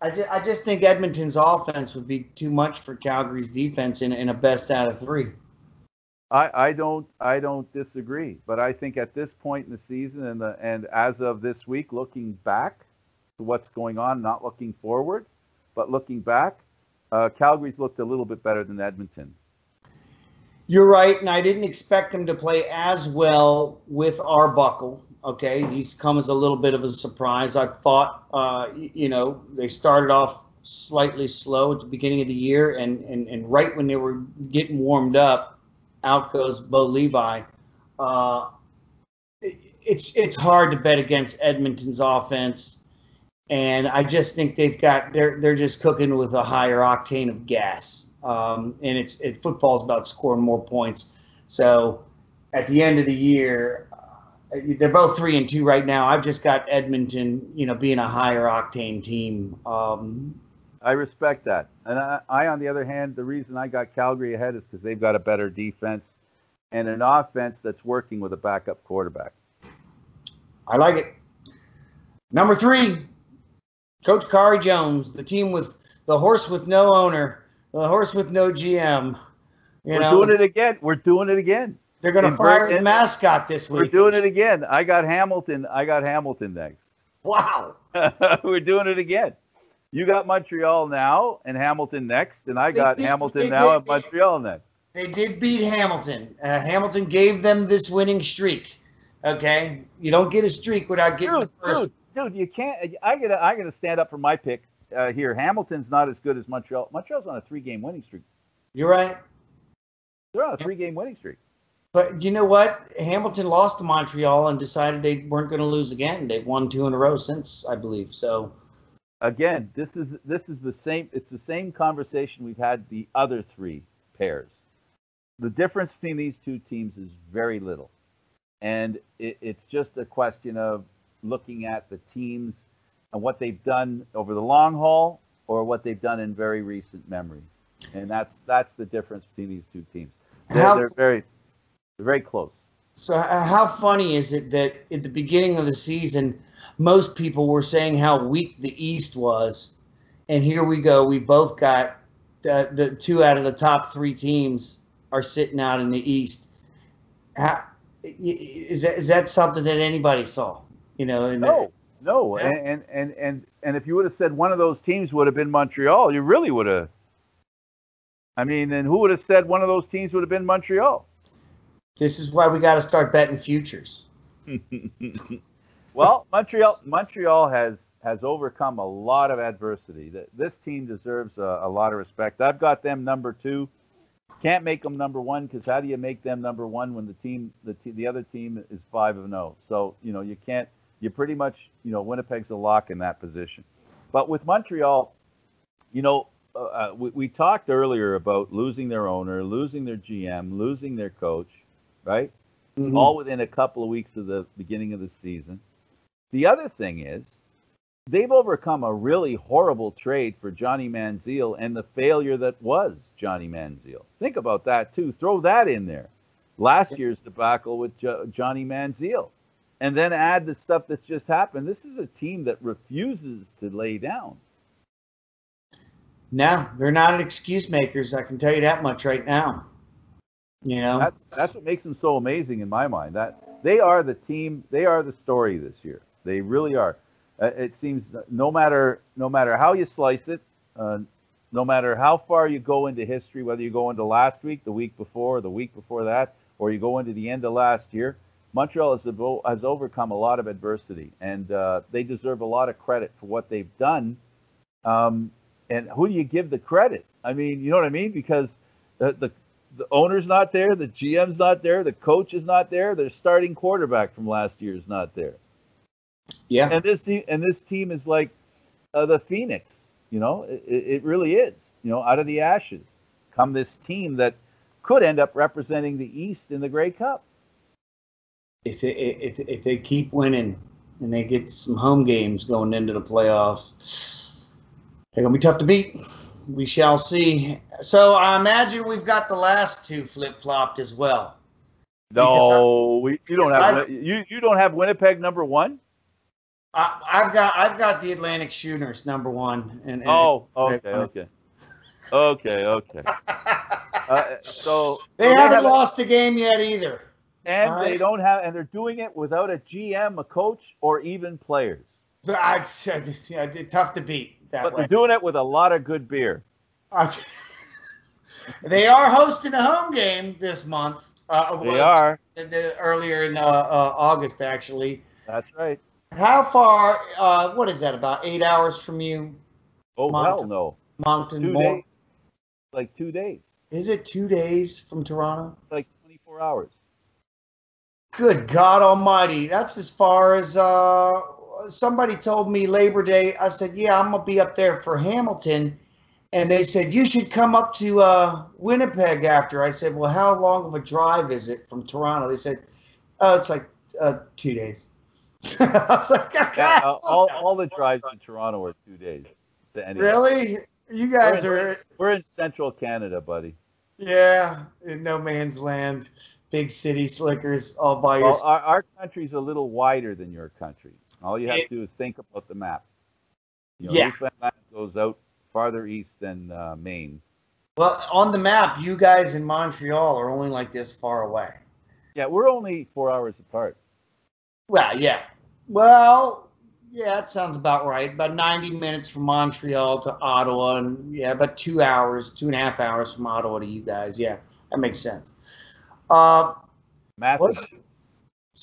I just think Edmonton's offense would be too much for Calgary's defense in a best out of 3. I don't disagree, but I think at this point in the season and as of this week, looking back to what's going on, not looking forward, but looking back, Calgary's looked a little bit better than Edmonton. You're right, and I didn't expect him to play as well with Arbuckle. Okay, he's come as a little bit of a surprise. I thought, they started off slightly slow at the beginning of the year, and right when they were getting warmed up, out goes Bo Levi. It's hard to bet against Edmonton's offense, and I just think they're just cooking with a higher octane of gas. And football's about scoring more points. So at the end of the year, they're both 3-2 right now. I've just got Edmonton, being a higher octane team. I respect that. And I, on the other hand, the reason I got Calgary ahead is because they've got a better defense and an offense that's working with a backup quarterback. I like it. Number 3, Coach Kari Jones, the team with the horse with no owner. The horse with no GM. We're doing it again. We're doing it again. They're going to fire the mascot this week. We're doing it again. I got Hamilton next. Wow. We're doing it again. You got Montreal now and Hamilton next, and I got Hamilton now and Montreal next. They did beat Hamilton. Hamilton gave them this winning streak. Okay? You don't get a streak without getting the first. Dude, you can't. I gotta stand up for my pick. Here, Hamilton's not as good as Montreal. Montreal's on a 3-game winning streak. You're right. They're on a 3-game winning streak. But you know what? Hamilton lost to Montreal and decided they weren't going to lose again. They've won 2 in a row since, I believe. So, again, this is the same. It's the same conversation we've had the other 3 pairs. The difference between these 2 teams is very little, and it's just a question of looking at the teams and what they've done over the long haul or what they've done in very recent memory. And that's the difference between these 2 teams. They're very close. So how funny is it that at the beginning of the season, most people were saying how weak the East was, and here we go. We both got the 2 out of the top 3 teams are sitting out in the East. Is that something that anybody saw? No, yeah. And if you would have said one of those teams would have been Montreal, you really would have. I mean, and who would have said one of those teams would have been Montreal? This is why we got to start betting futures. Well, Montreal has overcome a lot of adversity. This team deserves a lot of respect. I've got them number 2. Can't make them number 1 because how do you make them number 1 when the other team is 5-0? So you can't. You pretty much, Winnipeg's a lock in that position. But with Montreal, we talked earlier about losing their owner, losing their GM, losing their coach, right? Mm-hmm. All within a couple of weeks of the beginning of the season. The other thing is they've overcome a really horrible trade for Johnny Manziel and the failure that was Johnny Manziel. Think about that, too. Throw that in there. Last year's debacle with Johnny Manziel. And then add the stuff that's just happened. This is a team that refuses to lay down. No, they're not excuse makers. I can tell you that much right now. That's what makes them so amazing in my mind. That they are the team. They are the story this year. They really are. It seems no matter how you slice it, no matter how far you go into history, whether you go into last week, the week before, the week before that, or you go into the end of last year. Montreal has overcome a lot of adversity, and they deserve a lot of credit for what they've done. And who do you give the credit? I mean, you know what I mean? Because the owner's not there, the GM's not there, the coach is not there, their starting quarterback from last year is not there. Yeah. And this team is like the Phoenix. It really is. Out of the ashes come this team that could end up representing the East in the Grey Cup. If they keep winning and they get some home games going into the playoffs, they're going to be tough to beat. We shall see. So I imagine we've got the last 2 flip-flopped as well. No, you don't have Winnipeg number 1? I've got the Atlantic Shooters number 1. Okay. So they haven't lost the game yet either. And they don't have, and they're doing it without a GM, a coach, or even players. It's tough to beat that But way. they're doing it with a lot of good beer. They are hosting a home game this month. They are. Earlier in August, actually. That's right. How far, what is that, about 8 hours from you? Oh, hell no. Moncton, 2 days. Like 2 days. Is it 2 days from Toronto? Like 24 hours. Good God Almighty! That's as far as somebody told me Labor Day. I said, "Yeah, I'm gonna be up there for Hamilton," and they said you should come up to Winnipeg after. I said, "Well, how long of a drive is it from Toronto?" They said, "Oh, it's like 2 days." I was like, yeah, all the drives to Toronto are 2 days. Anyway. Really? You guys we're in central Canada, buddy. Yeah, in no man's land. Big city slickers all by yourself. Our country's a little wider than your country. All you have to do is think about the map. Newfoundland goes out farther east than Maine. Well, on the map, you guys in Montreal are only like this far away. Yeah, we're only 4 hours apart. Well, yeah. Well, yeah, that sounds about right. About 90 minutes from Montreal to Ottawa, and about 2 hours, 2.5 hours from Ottawa to you guys. Yeah, that makes sense. So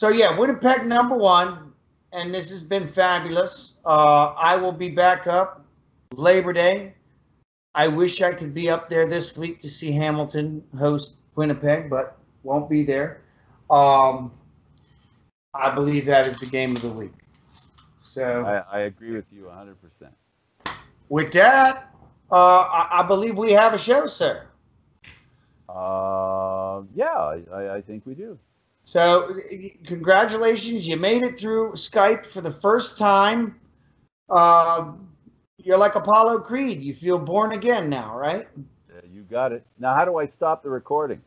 yeah, Winnipeg #1, and this has been fabulous. I will be back up Labor Day. I wish I could be up there this week to see Hamilton host Winnipeg, but won't be there. I believe that is the game of the week. So I agree with you 100%. With that, I believe we have a show, sir. Yeah, I think we do. So congratulations, you made it through Skype for the first time. You're like Apollo Creed. You feel born again now, right? Yeah, you got it. Now, how do I stop the recording?